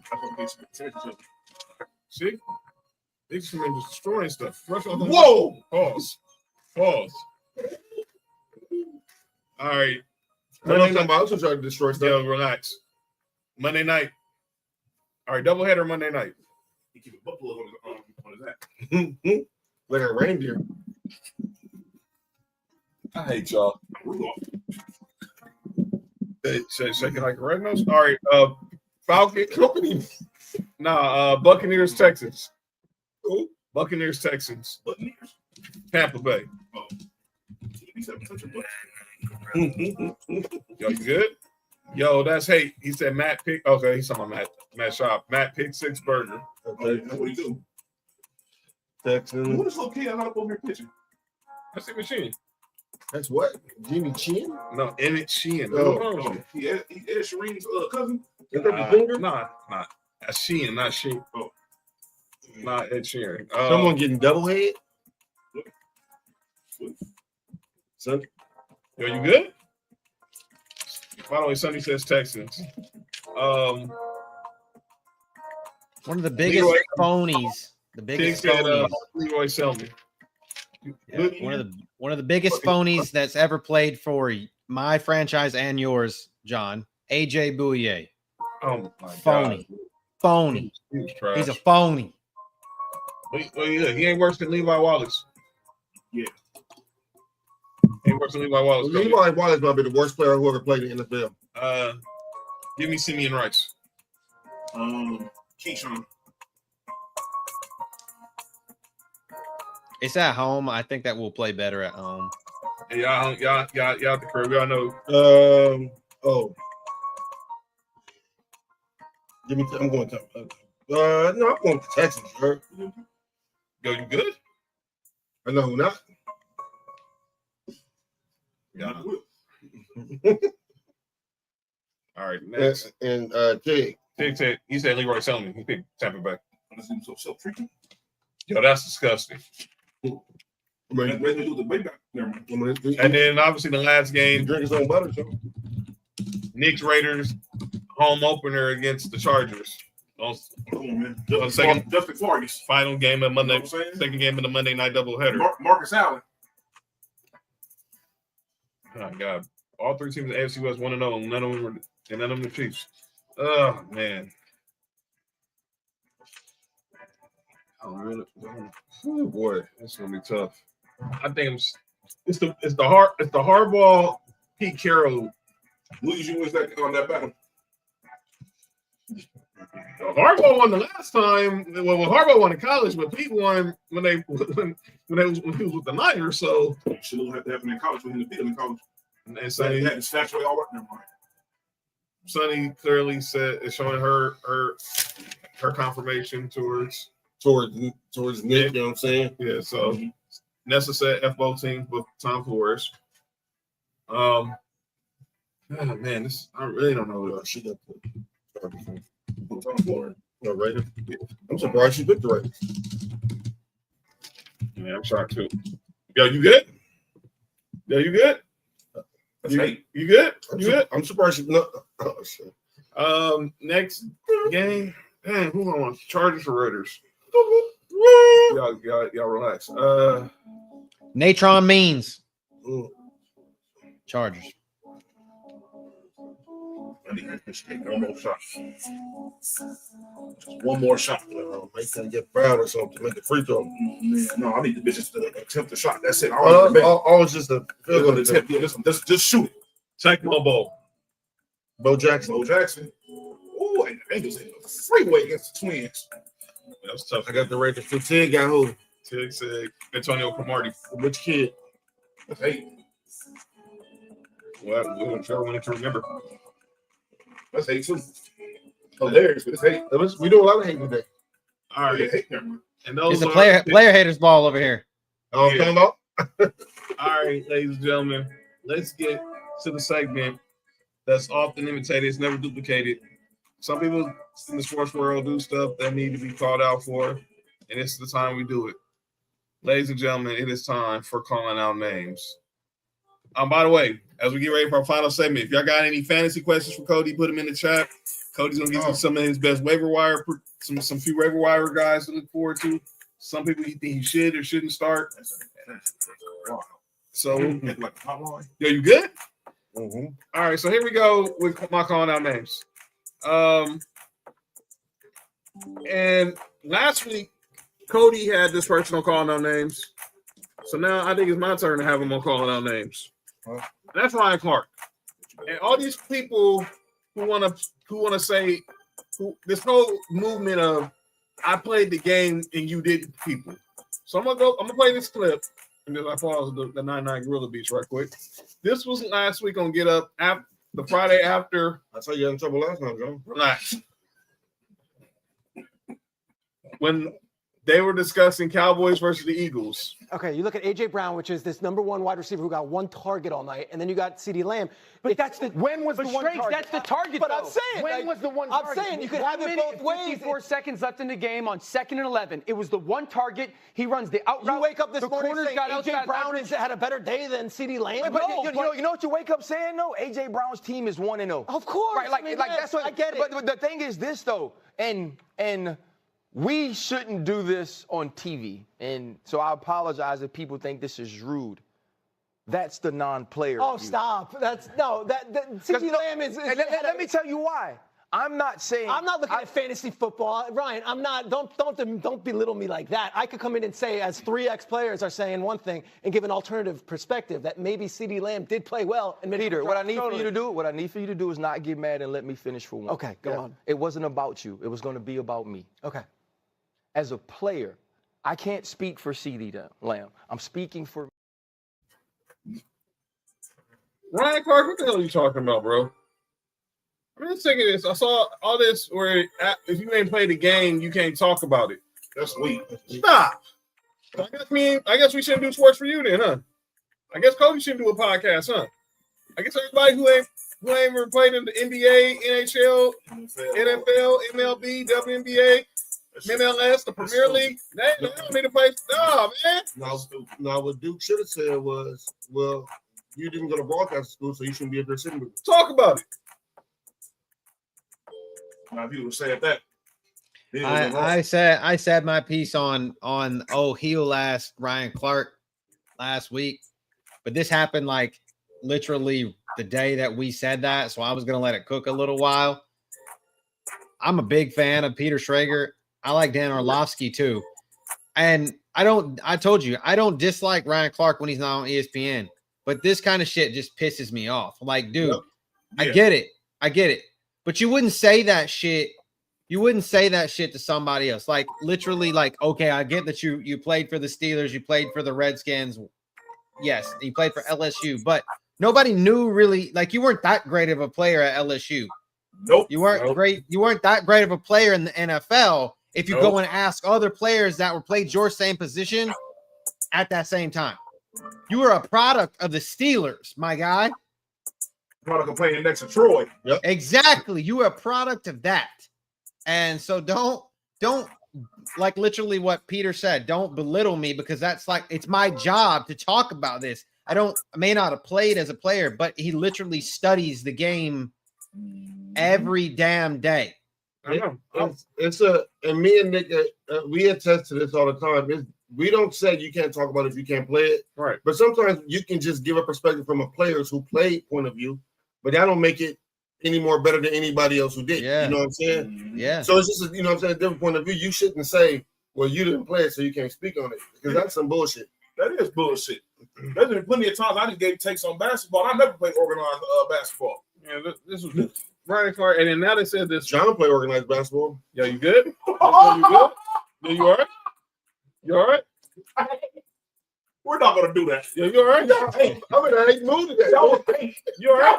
See? These men just destroying stuff. Whoa! Pause. All right. I was trying to destroy stuff. Yo, relax. Monday night. All right, doubleheader Monday night. You keep a buffalo on his hat. Like a reindeer. I hate y'all. Shake it like a red nose. All right, Falcon Company. Buccaneers, Texans. Who? Buccaneers, Texans. Buccaneers. Tampa Bay. Oh. Yo, you good? Yo, that's hate. He said Matt pick. Okay, he's talking about Matt Shop. Matt pick 6 burger. Okay, what do you do? Texans. Who this little kid I'm up over here pitching? That's the machine. That's what? Jimmy Chin? No, Emmett Sheehan. Oh. He Ed Sheen's cousin? Nah. That's Sheehan, not Sheen. Oh. Not Ed Sheeran. Someone getting double head? Son? Yo, you good? By the way, Sonny says Texans. One of the biggest phonies. The biggest phonies. Leroy Selmy. Yeah, one of the biggest phonies that's ever played for my franchise and yours, John. AJ Bouye. Oh my phony. God. Phony. He's a phony. Well, yeah, he ain't worse than Levi Wallace. Yeah. He ain't worse than Levi Wallace. Levi Wallace might be the worst player who ever played in the NFL. Give me Simeon Rice. Keyshawn. It's at home. I think that we'll play better at home. Hey, y'all at the crib. Y'all know. Give me. I'm going to. No, I'm going to Texas, bro. Yo, you good? I know who not. Yeah. All right, next. And Tig. Tig. He said Leroy Selmy. He picked Tampa Bay. Yo, that's disgusting. And then obviously the last game, drink his own butter, so. Knicks Raiders home opener against the Chargers. Justin Vargas. Final game of Monday. Second game of the Monday night doubleheader. Marcus Allen. Oh God! All 3 teams in the AFC West 1-0. None of them were, and none of them the Chiefs. Oh man! Oh boy, it's gonna be tough. I think it's the Hardball Pete Carroll Who usually wins that on that battle? Harbaugh won the last time. Well, Harbaugh won in college, but Pete won when he was with the Niners. So Should have to happen in college for him to beat him in college. and So he Sonny, had his factory all working. Sonny clearly said is showing her confirmation towards Nick, you know what I'm saying? yeah. So Nessa said F both teams with Tom Flores. Oh man, this I really don't know. She got Tom Flores. No, Raiders. I'm surprised she picked the Raiders. Yeah, I'm shocked too. Yo, you good? Yo, you good? You good? You good? I'm surprised she no. Oh, shit. Next game. Man, who I want? Chargers or Raiders? Y'all relax. Natron Means. Mm. Chargers. I need to take one more shot. Just one more shot. Make them get proud or something. Make it free throw. No, I need the bitches to attempt the shot. That's it. Always just a They're field gonna goal. attempt. Yeah, just shoot it. Tecmo Bowl. Bo Jackson. Bo Jackson. Ooh, and the Bengals in the freeway against the Twins. That's tough. I got the Raiders. 15 got who? Tig said Antonio Cromartie. Which kid? That's 8. Well, we're sure wanted to remember. That's 8 too. Hilarious, but it's 8. We do a lot of hate today. All right. Yeah, 8 there. And those It's a are player haters ball over here. Oh, Yeah. come on. all right, ladies and gentlemen. Let's get to the segment that's often imitated, it's never duplicated. Some people in the sports world do stuff that need to be called out for, and it's the time we do it. Ladies and gentlemen, it is time for calling out names. By the way, as we get ready for our final segment, if y'all got any fantasy questions for Cody, put them in the chat. Cody's gonna give you some of his best waiver wire, some few waiver wire guys to look forward to. Some people he think he should or shouldn't start. So, yo, you good? Mm-hmm. All right, so here we go with my calling out names. And last week, Cody had this person on calling out names. So now I think it's my turn to have him on calling out names. That's Ryan Clark. And all these people who want to say this whole movement of I played the game and you didn't, people. So I'm gonna play this clip. And then I pause the 99 Gorilla Beach right quick. This was last week on Get Up, the Friday after. I told you had in trouble last time, John. Relax. When they were discussing Cowboys versus the Eagles. Okay, you look at A.J. Brown, which is this number one wide receiver who got one target all night, and then you got CeeDee Lamb. But that's the when was the one target? That's the target. But though. I'm saying when was the one target? I'm saying you could have it both ways. 54 seconds left in the game on 2nd and 11. It was the one target. He runs the out route. You wake up this morning saying A.J. outside Brown had a better day than CeeDee Lamb. But you know what you wake up saying though? A.J. Brown's team is 1-0. Of course, right? Like that's what I get it. But the thing is this though, and we shouldn't do this on TV, and so I apologize if people think this is rude. That's the non-player. Oh, stop! CeeDee Lamb is. Let me tell you why. I'm not looking at fantasy football, Ryan. I'm not. Don't belittle me like that. I could come in and say, as 3 ex-players are saying one thing, and give an alternative perspective that maybe CeeDee Lamb did play well. And Peter, what I need for you to do is not get mad and let me finish for one. Okay, go on. It wasn't about you. It was going to be about me. Okay. As a player, I can't speak for CeeDee Lamb. I'm speaking for Ryan Clark, what the hell are you talking about, bro? I'm just thinking this. I saw all this where if you ain't played the game, you can't talk about it. That's weak. Stop. I guess we shouldn't do sports for you then, huh? I guess Cody shouldn't do a podcast, huh? I guess everybody who ain't ever played in the NBA, NHL, NFL, MLB, WNBA, MLS, the Premier League, they don't need to play. No, man. Now, what Duke should have said was, well, you didn't go to broadcast school, so you shouldn't be up there sitting with me. Talk about it. Now, if you would say that, I said my piece on heel ass Ryan Clark last week, but this happened like literally the day that we said that, so I was gonna let it cook a little while. I'm a big fan of Peter Schrager. I like Dan Orlovsky too, and I told you I don't dislike Ryan Clark when he's not on ESPN, but this kind of shit just pisses me off. Like, dude, I get it. But you wouldn't say that shit. You wouldn't say that shit to somebody else. Like literally, like, okay, I get that you played for the Steelers, you played for the Redskins. Yes, you played for LSU, but nobody knew really, like, you weren't that great of a player at LSU. Nope. You weren't great. You weren't that great of a player in the NFL. If you go and ask other players that were played your same position at that same time, you were a product of the Steelers, my guy. Product of playing next to Troy. Yep. Exactly. You were a product of that. And so don't like literally what Peter said. Don't belittle me because that's like, it's my job to talk about this. I may not have played as a player, but he literally studies the game every damn day. And me and Nick, we attest to this all the time. We don't say you can't talk about it if you can't play it. Right. But sometimes you can just give a perspective from a players who played point of view, but that don't make it any more better than anybody else who did. Yeah. You know what I'm saying? Yeah. So it's just, you know what I'm saying, a different point of view. You shouldn't say, well, you didn't play it, so you can't speak on it. Because that's some bullshit. That is bullshit. There's been plenty of times I just gave takes on basketball. I never played organized basketball. Yeah, this was Ryan Clark. And then now they said this. John played organized basketball. Yeah, you good? You good? Yeah, you all right? You all right? We're not gonna do that. Yeah, you all right? I'm in a hate mood today. You all right?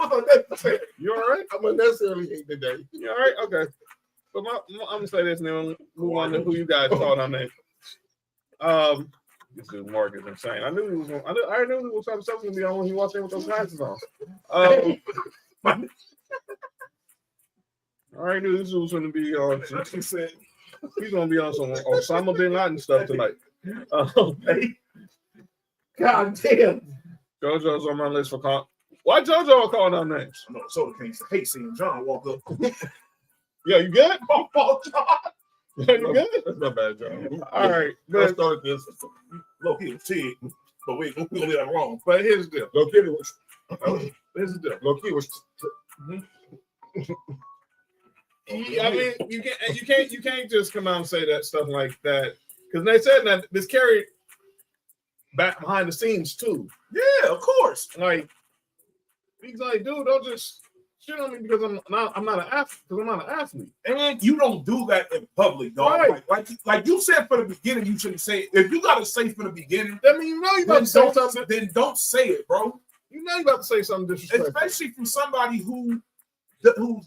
Was You all right? I'm unnecessarily hate today. You all right? Okay. But I'm gonna say this and then we'll move on to who you guys called on name. This dude Mark is insane. I knew he was gonna, I knew he was gonna be on when he walked in with those glasses on. I already knew this was gonna be on. He said he's gonna be on some Osama bin Laden stuff tonight. God damn. JoJo's on my list for call. Why JoJo calling out names? No, so the case. I hate seeing John walk up. Yeah, you good? My fault, John. Yeah, you good? That's not bad, John. All right, Let's but start this. Look, he was Tig, but we're gonna leave that alone. but here's the deal. Low key was. Here's the deal. Low key was. I mean, you can't just come out and say that stuff like that because they said that this carried back behind the scenes too. Yeah, of course. Like he's like, dude, don't just shit on me because I'm not an athlete. Because I'm not an athlete. And you don't do that in public, dog. Right. Like you said from the beginning, you shouldn't say it. If you gotta say from the beginning, I mean, you know you about to say something. Then don't say it, bro. You know you about to say something disrespectful. Especially from somebody who's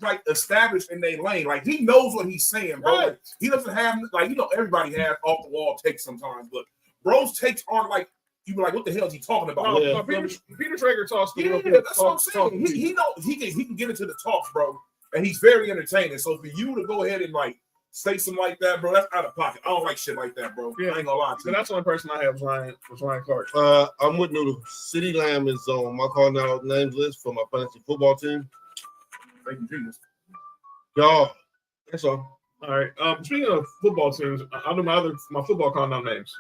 like established in their lane. Like he knows what he's saying, bro. Right. Like, he doesn't have everybody has off the wall takes sometimes, but bro's takes aren't like you be like, what the hell is he talking about? No, Peter Traeger talks to Yeah, that's what I'm saying. He can get into the talks, bro, and he's very entertaining. So for you to go ahead and like say something like that, bro, that's out of pocket. I don't like shit like that, bro. Yeah, I ain't gonna lie to you. That's the only person I have was Ryan Clark. I'm with Noodle. City Lamb is on my call now names list for my fantasy football team. Thank you, Jesus. Y'all, that's all. All right. Speaking of football teams, I'll do my football call out names.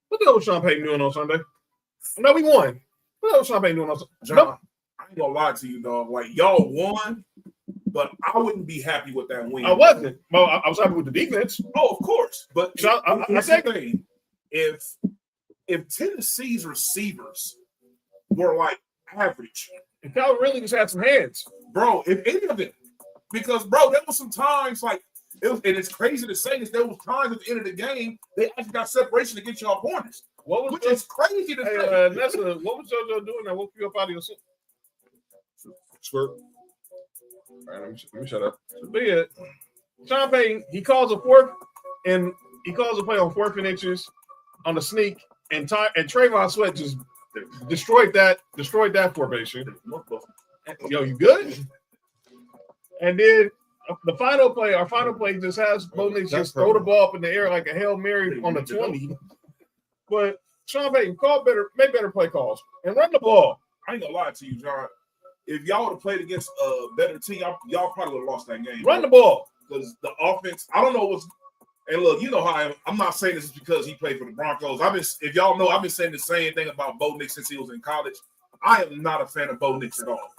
What the hell was Sean Payton doing on Sunday? No, we won. What the hell was Sean Payton doing on Sunday? John, I ain't gonna lie to you, dog. Like y'all won, but I wouldn't be happy with that win. I wasn't. Well, I was happy with the defense. Oh, of course. But I said, if Tennessee's receivers were like average, and Cal really just had some hands, bro. If any of them, because bro, there was some times like it was, and it's crazy to say this. There was times at the end of the game they actually got separation against y'all corners, which is crazy to say. Nessa, what was JoJo doing that woke you up out of your sleep? Squirt. All right, let me shut up. But yeah, Sean Payton, he calls a play on 4th and inches on the sneak, and Trayvon Sweat just destroyed that formation. Yo, you good? And then our final play just has Bo Nix just throw the ball up in the air like a Hail Mary on the 20. But Sean Payton, make better play calls and run the ball. I ain't gonna lie to you, John. If y'all would have played against a better team, y'all probably would have lost that game. Run the ball. Because the offense, I don't know what's. And look, you know how I am. I'm not saying this because he played for the Broncos. If y'all know, I've been saying the same thing about Bo Nix since he was in college. I am not a fan of Bo Nix at all.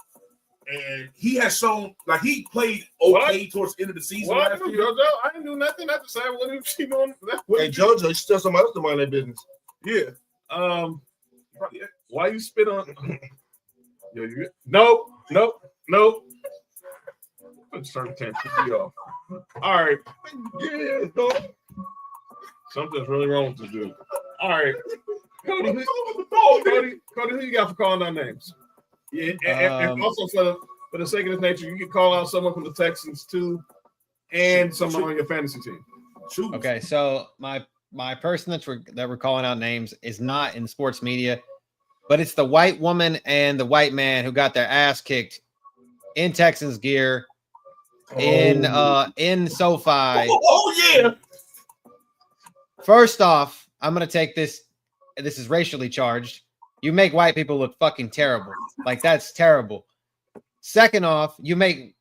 And he has shown, like, he played okay towards the end of the season. What? JoJo, I didn't do nothing. I decided what is she doing. Hey, JoJo, you still somebody else to mind their business. Yeah. Why you spit on? Nope. Let's turn the 10 off. All right. Yeah, dog. Something's really wrong with this dude. All right. Cody, who you got for calling out names? Yeah, and also for the sake of this nature, you can call out someone from the Texans too, and someone on your fantasy team. Okay, so my person that we're calling out names is not in sports media, but it's the white woman and the white man who got their ass kicked in Texans gear in SoFi. Oh yeah. First off, I'm gonna take this. This is racially charged. You make white people look fucking terrible. Like that's terrible. Second off, you make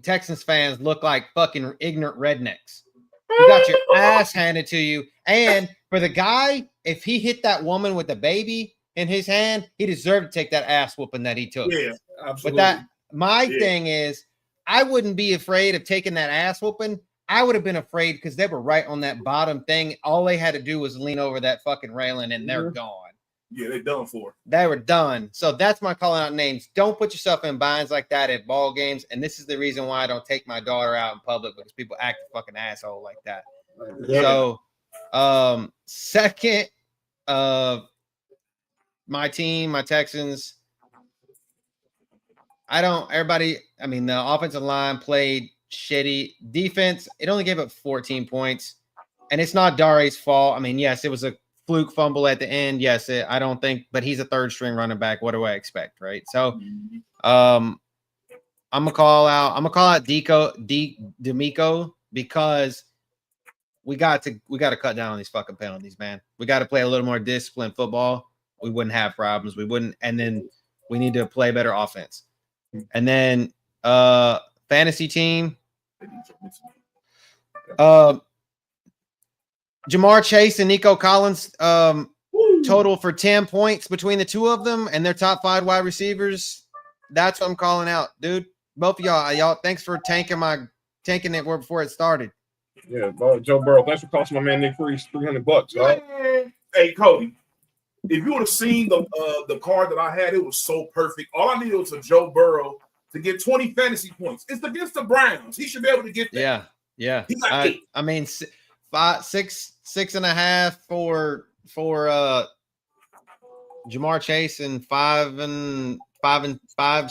Texans fans look like fucking ignorant rednecks. You got your ass handed to you. And for the guy, if he hit that woman with the baby in his hand, he deserved to take that ass whooping that he took. Yeah, absolutely. But my thing is, I wouldn't be afraid of taking that ass whooping. I would have been afraid because they were right on that bottom thing. All they had to do was lean over that fucking railing and they're gone. Yeah, they're done for. They were done. So that's my calling out names. Don't put yourself in binds like that at ball games. And this is the reason why I don't take my daughter out in public, because people act a fucking asshole like that. Yeah. So second, my team, my Texans. The offensive line played shitty. Defense, it only gave up 14 points. And it's not Dare's fault. I mean, yes, it was a fluke fumble at the end. Yes, I don't think, but he's a third string running back. What do I expect, right? So, I'm gonna call out D'Amico because we got to cut down on these fucking penalties, man. We got to play a little more disciplined football. We wouldn't have problems. And then we need to play better offense. And then fantasy team. Jamar Chase and Nico Collins total for 10 points between the two of them and their top 5 wide receivers. That's what I'm calling out, dude. Both of y'all, thanks for tanking it before it started. Yeah, Joe Burrow. Thanks for costing my man Nick Freeze $300. Right? Hey, Cody, if you would have seen the card that I had, it was so perfect. All I needed was a Joe Burrow to get 20 fantasy points. It's against the Browns. He should be able to get that. Yeah. He got 8. I mean, 6.5 for Jamar Chase and 5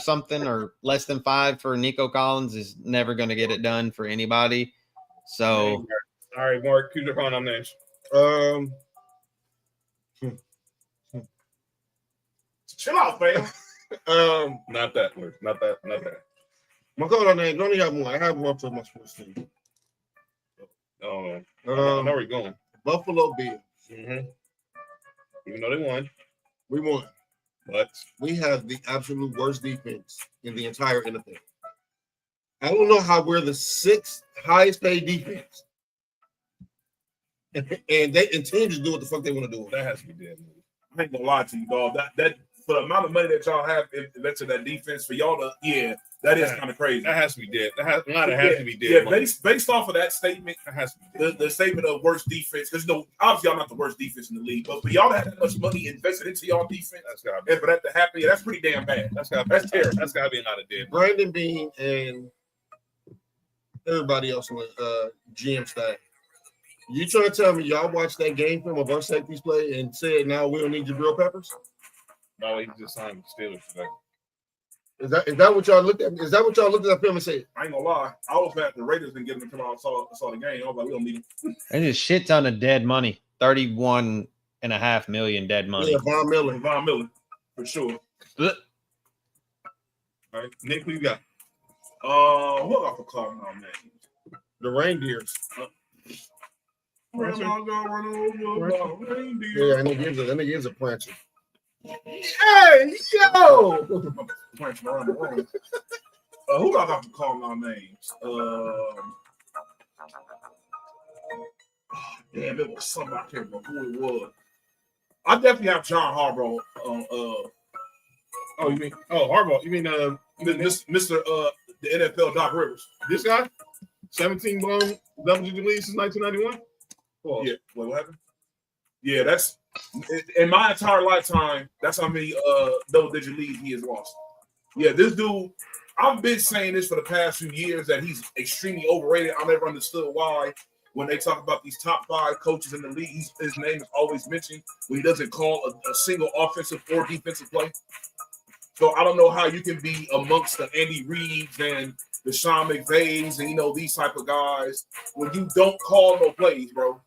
something or less than 5 for Nico Collins is never going to get it done for anybody. So, all right, Mark, who's your calling on names? Chill out, fam. Not that. My call on names. Only have one. I have one for my sports team. I know where you're going. Buffalo Bills. Mm-hmm. Even though they won. We won. But we have the absolute worst defense in the entire NFL. I don't know how we're the 6th highest paid defense. and teams just do what the fuck they want to do. That has to be dead. I ain't gonna lie to you, dog. That for the amount of money that y'all have invested in that defense, for y'all to that is kind of crazy. That has to be dead. That has to be dead. Yeah, based off of that statement, that has to be dead. The statement of worst defense, because obviously y'all not the worst defense in the league, but for y'all to have that much money invested into y'all defense, and for that to happen, that's pretty damn bad. That's terrible. That's gotta be a lot of dead. Brandon Bean and everybody else on the GM staff. You trying to tell me y'all watched that game from a our safeties play and said now we don't need Jabril Peppers? No, he just signed the Steelers today. Is that what y'all looked at? Is that what y'all looked at that film and said? I ain't gonna lie. I was mad the Raiders didn't get him until I saw the game. I was like, we don't need him. There's a shit ton of dead money. 31.5 million dead money. Yeah, Von Miller, for sure. All right, Nick, who you got? What got for calling out names? The Reindeers. Grandma gonna run over the reindeer. Yeah, and it gives a Prancer. Hey, yo! Who got for calling out names? Damn, it was somebody. I can't remember who it was. I definitely have John Harbaugh. Harbaugh. You mean Mr. The NFL Doc Rivers? This guy? 17 blown double-digit leads since 1991. Oh yeah. What happened? Yeah, that's in my entire lifetime. That's how many double-digit leads he has lost. Yeah, this dude, I've been saying this for the past few years that he's extremely overrated. I never understood why when they talk about these top 5 coaches in the league, his name is always mentioned when he doesn't call a single offensive or defensive play. So I don't know how you can be amongst the Andy Reids and the Sean McVays and these type of guys when you don't call no plays, bro.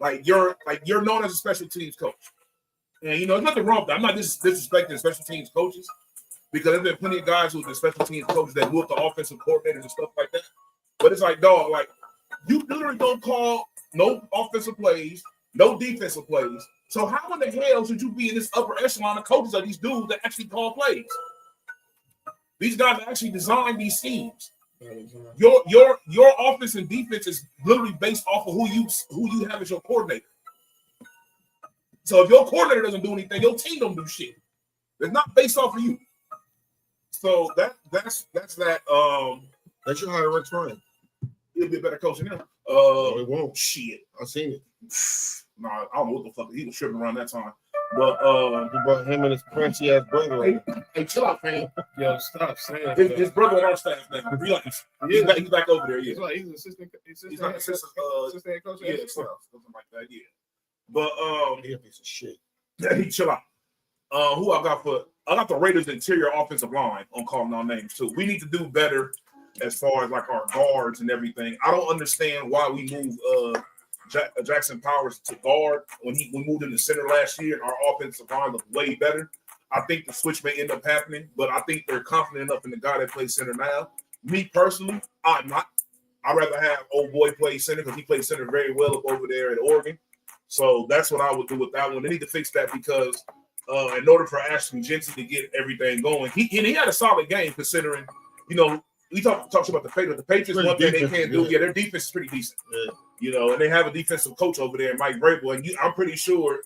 Like you're known as a special teams coach. And there's nothing wrong with that. I'm not disrespecting special teams coaches because there's been plenty of guys who are the special teams coaches that whoop the offensive coordinators and stuff like that. But it's like, dog, like you literally don't call no offensive plays, no defensive plays. So how in the hell should you be in this upper echelon of coaches of these dudes that actually call plays? These guys actually design these schemes. Your offense and defense is literally based off of who you have as your coordinator. So if your coordinator doesn't do anything, your team don't do shit. It's not based off of you. So that's that. They should hire Rex Ryan. He'll be a better coach than him. No, it won't. Shit. I've seen it. Nah, I don't know what the fuck he was tripping around that time. But he brought him and his crunchy ass brother. Hey, chill out, fam. Yo, stop saying his brother on our staff now. Relax. He's back over there. Yeah, he's an assistant. He's not assistant Assistant coach. Yeah, something like that. Yeah. But he a piece of shit. He chill out. Who I got the Raiders interior offensive line on calling our names too. We need to do better as far as like our guards and everything. I don't understand why we moved Jackson Powers to guard when we moved him to center last year. Our offensive line looked way better. I think the switch may end up happening, but I think they're confident enough in the guy that plays center now. Me personally, I'm not. I'd rather have old boy play center because he plays center very well up over there at Oregon. So that's what I would do with that one. They need to fix that because in order for Ashton Jensen to get everything going, he had a solid game considering, we talks about the Patriots. The Patriots, one thing they can't do, their defense is pretty decent. Yeah. And they have a defensive coach over there, Mike Vrabel, and I'm pretty sure,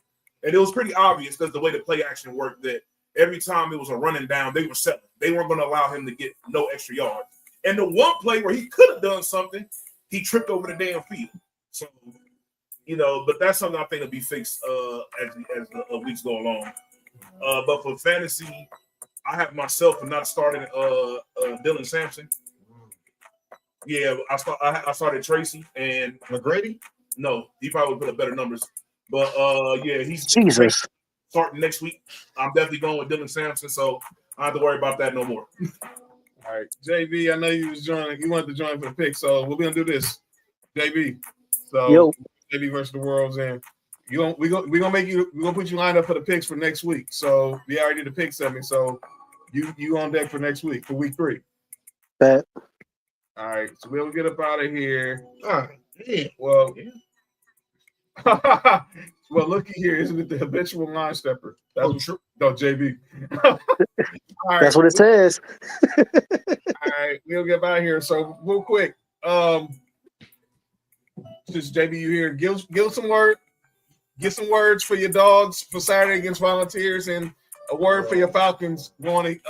and it was pretty obvious because the way the play action worked that every time it was a running down, they were settling. They weren't going to allow him to get no extra yards. And the one play where he could have done something, he tripped over the damn field. So, but that's something I think will be fixed as the weeks go along. But for fantasy, I have myself not starting Dylan Sampson. Yeah, I started Tracy and McGrady. No, he probably would put up better numbers. But yeah, he's Jesus starting next week. I'm definitely going with Dylan Sampson, so I don't have to worry about that no more. All right, JB, I know you wanted to join for the pick, so we're gonna do this. JB. So JB versus the World's End. We're gonna put you lined up for the picks for next week. So we already did the pick segment. So you on deck for next week for week 3. Bet. All right, so we'll get up out of here. All right. Yeah. Well, well, looky here. Isn't it the habitual line stepper? That's true. No, JB. All right. That's what it says. All right, we'll get out of here. So real quick, just JB, you here? Give some word. Get some words for your dogs for Saturday against Volunteers, and a word for your Falcons going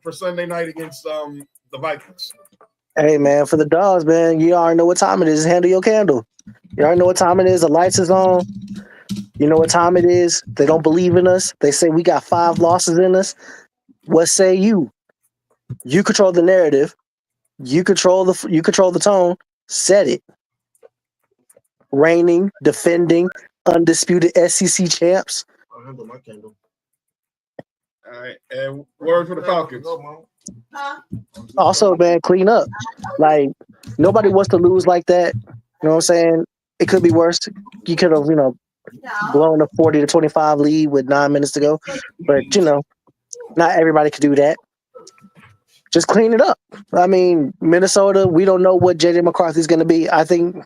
for Sunday night against the Vikings. Hey, man, for the dogs, man, you already know what time it is. Handle your candle. You already know what time it is. The lights is on. You know what time it is. They don't believe in us. They say we got 5 losses in us. What say you? You control the narrative. You control the tone. Set it. Reigning, defending, undisputed SEC champs. I'll handle my candle. All right, and word for the Falcons. Also, man, clean up. Like, nobody wants to lose like that. You know what I'm saying? It could be worse. You could have, blown a 40-25 lead with 9 minutes to go. But, not everybody could do that. Just clean it up. I mean, Minnesota, we don't know what J.J. McCarthy's going to be. I think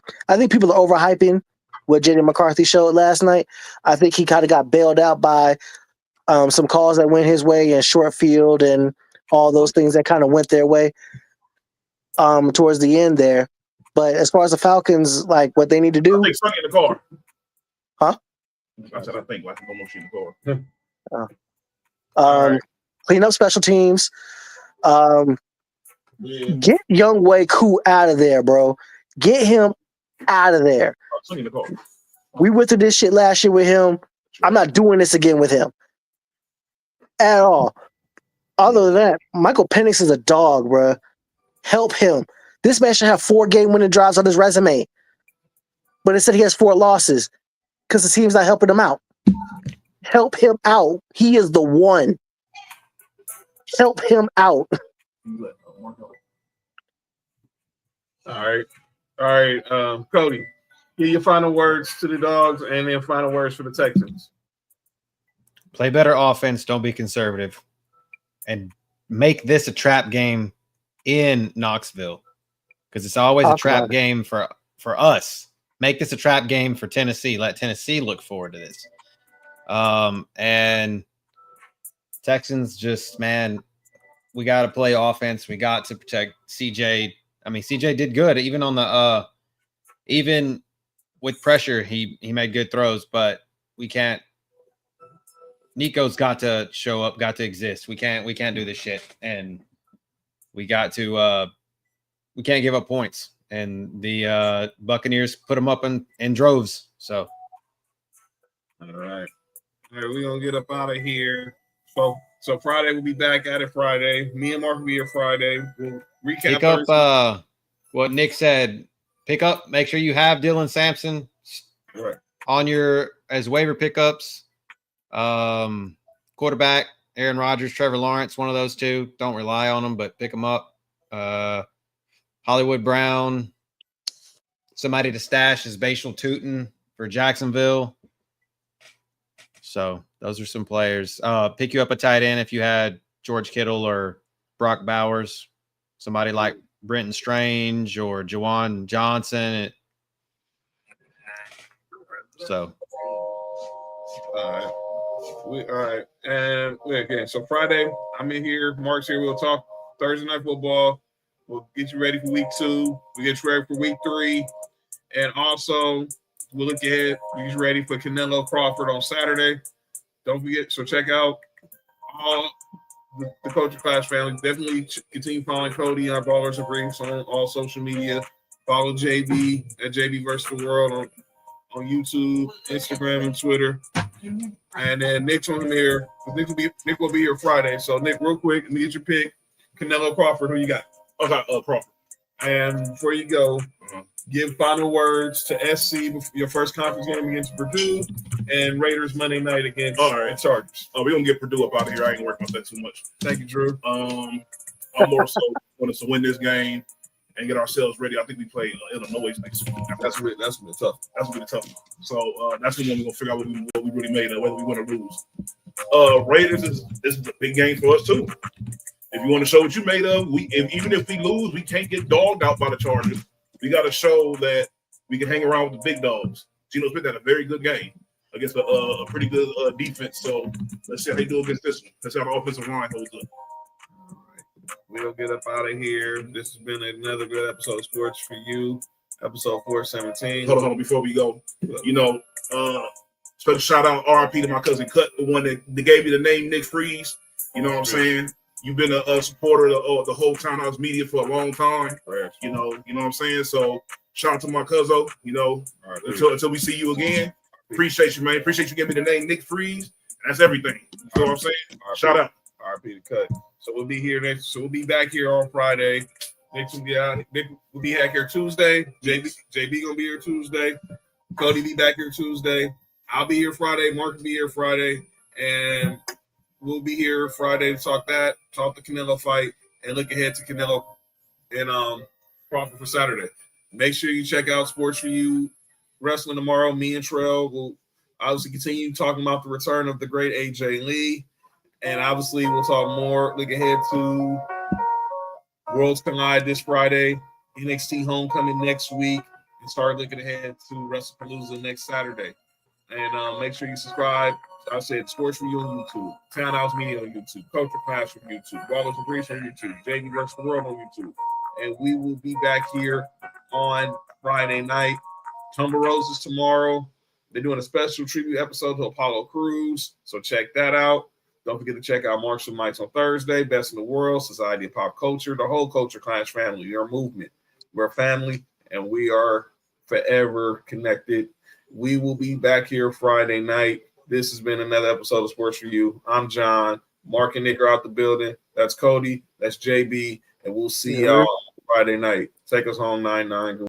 people are overhyping what J.J. McCarthy showed last night. I think he kind of got bailed out by some calls that went his way and short field and all those things that kind of went their way towards the end there. But as far as the Falcons, like what they need to do. I think Sonny in the car. Huh? I said I think like almost in the car. Right. Clean up special teams. Get Young Wei Koo out of there, bro. Get him out of there. Sonny in the car. We went through this shit last year with him. I'm not doing this again with him. At all. Other than that, Michael Penix is a dog, bro. Help him. This man should have 4 game-winning drives on his resume. But instead he has 4 losses because the team's not helping him out. Help him out. He is the one. Help him out. All right. Cody, give your final words to the Dogs and then final words for the Texans. Play better offense. Don't be conservative. And make this a trap game in Knoxville because it's always a trap game for us. Make this a trap game for Tennessee. Let Tennessee look forward to this. And Texans just, man, we got to play offense. We got to protect CJ. I mean, CJ did good even on the even with pressure. He made good throws, but we can't. Nico's got to show up, got to exist. We can't do this shit, and we got to. We can't give up points, and the Buccaneers put them up in droves. So, all right, we're gonna get up out of here. So Friday we'll be back at it. Friday, me and Mark will be here Friday. We'll recap. Pick up what Nick said. Pick up. Make sure you have Dylan Sampson on your as waiver pickups. Quarterback, Aaron Rodgers, Trevor Lawrence, one of those two. Don't rely on them, but pick them up. Hollywood Brown, somebody to stash is Bashal Tootin for Jacksonville. So those are some players. Pick you up a tight end if you had George Kittle or Brock Bowers, somebody like Brenton Strange or Jawan Johnson. So, all right. And again, so Friday, I'm in here. Mark's here. We'll talk Thursday night football. We'll get you ready for week 2. We'll get you ready for week 3. And also, we'll look ahead. We'll get you ready for Canelo Crawford on Saturday. Don't forget, so check out all the Culture Clash family. Definitely continue following Cody on Ballers and Briefs on all social media. Follow JB at JB vs. the World on YouTube, Instagram, and Twitter. And then Nick's on here. Nick will be here Friday. So Nick, real quick, let me get your pick. Canelo Crawford, who you got? Crawford. And before you go, give final words to SC before your first conference game against Purdue and Raiders Monday night against the Chargers. We're going to get Purdue up out of here. I ain't working on that too much. Thank you, Drew. I'm more so want us to win this game and get ourselves ready. I think we play Illinois next week. That's really tough. That's really tough. So that's the one we're going to figure out what we really made of, whether we win or lose. Raiders is a big game for us, too. If you want to show what you made of, even if we lose, we can't get dogged out by the Chargers. We got to show that we can hang around with the big dogs. Geno Smith had a very good game against a pretty good defense. So let's see how they do against this one. Let's see how the offensive line holds up. All right. We'll get up out of here. This has been another good episode of Sports for You, episode 417. Hold on, before we go. Special shout out RIP to my cousin Cut, the one that gave me the name Nick Freeze. You know what I'm saying? You've been a supporter of the whole Townhouse media for a long time. Right. You know what I'm saying? So shout out to my cousin, until we see you again. Appreciate you, man. Appreciate you giving me the name Nick Freeze. That's everything. You know what I'm saying? Shout out. RP to Cut. So we'll be here next. So we'll be back here on Friday. Nick will be out. Nick will be back here Tuesday. JB gonna be here Tuesday. Cody be back here Tuesday. I'll be here Friday. Mark will be here Friday. And we'll be here Friday to talk the Canelo fight, and look ahead to Canelo and Crawford for Saturday. Make sure you check out Sports4U Wrestling tomorrow. Me and Trell will obviously continue talking about the return of the great AJ Lee, and obviously we'll talk more. Look ahead to Worlds Collide this Friday, NXT Homecoming next week, and start looking ahead to WrestlePalooza next Saturday. And make sure you subscribe. I said Sports4U on YouTube, Townhouse Media on YouTube, Culture Clash on YouTube, Ballers and Breeze on YouTube, JV vs. the World on YouTube. And we will be back here on Friday night. Tumble Roses tomorrow. They're doing a special tribute episode to Apollo Crews, so check that out. Don't forget to check out Marshall Mics on Thursday, Best in the World, Society of Pop Culture, the whole Culture Clash family. We're a movement. We're a family, and we are forever connected. We will be back here Friday night. This has been another episode of Sports4U. I'm John. Mark and Nick are out the building. That's Cody. That's JB. And we'll see y'all Friday night. Take us home 9-9.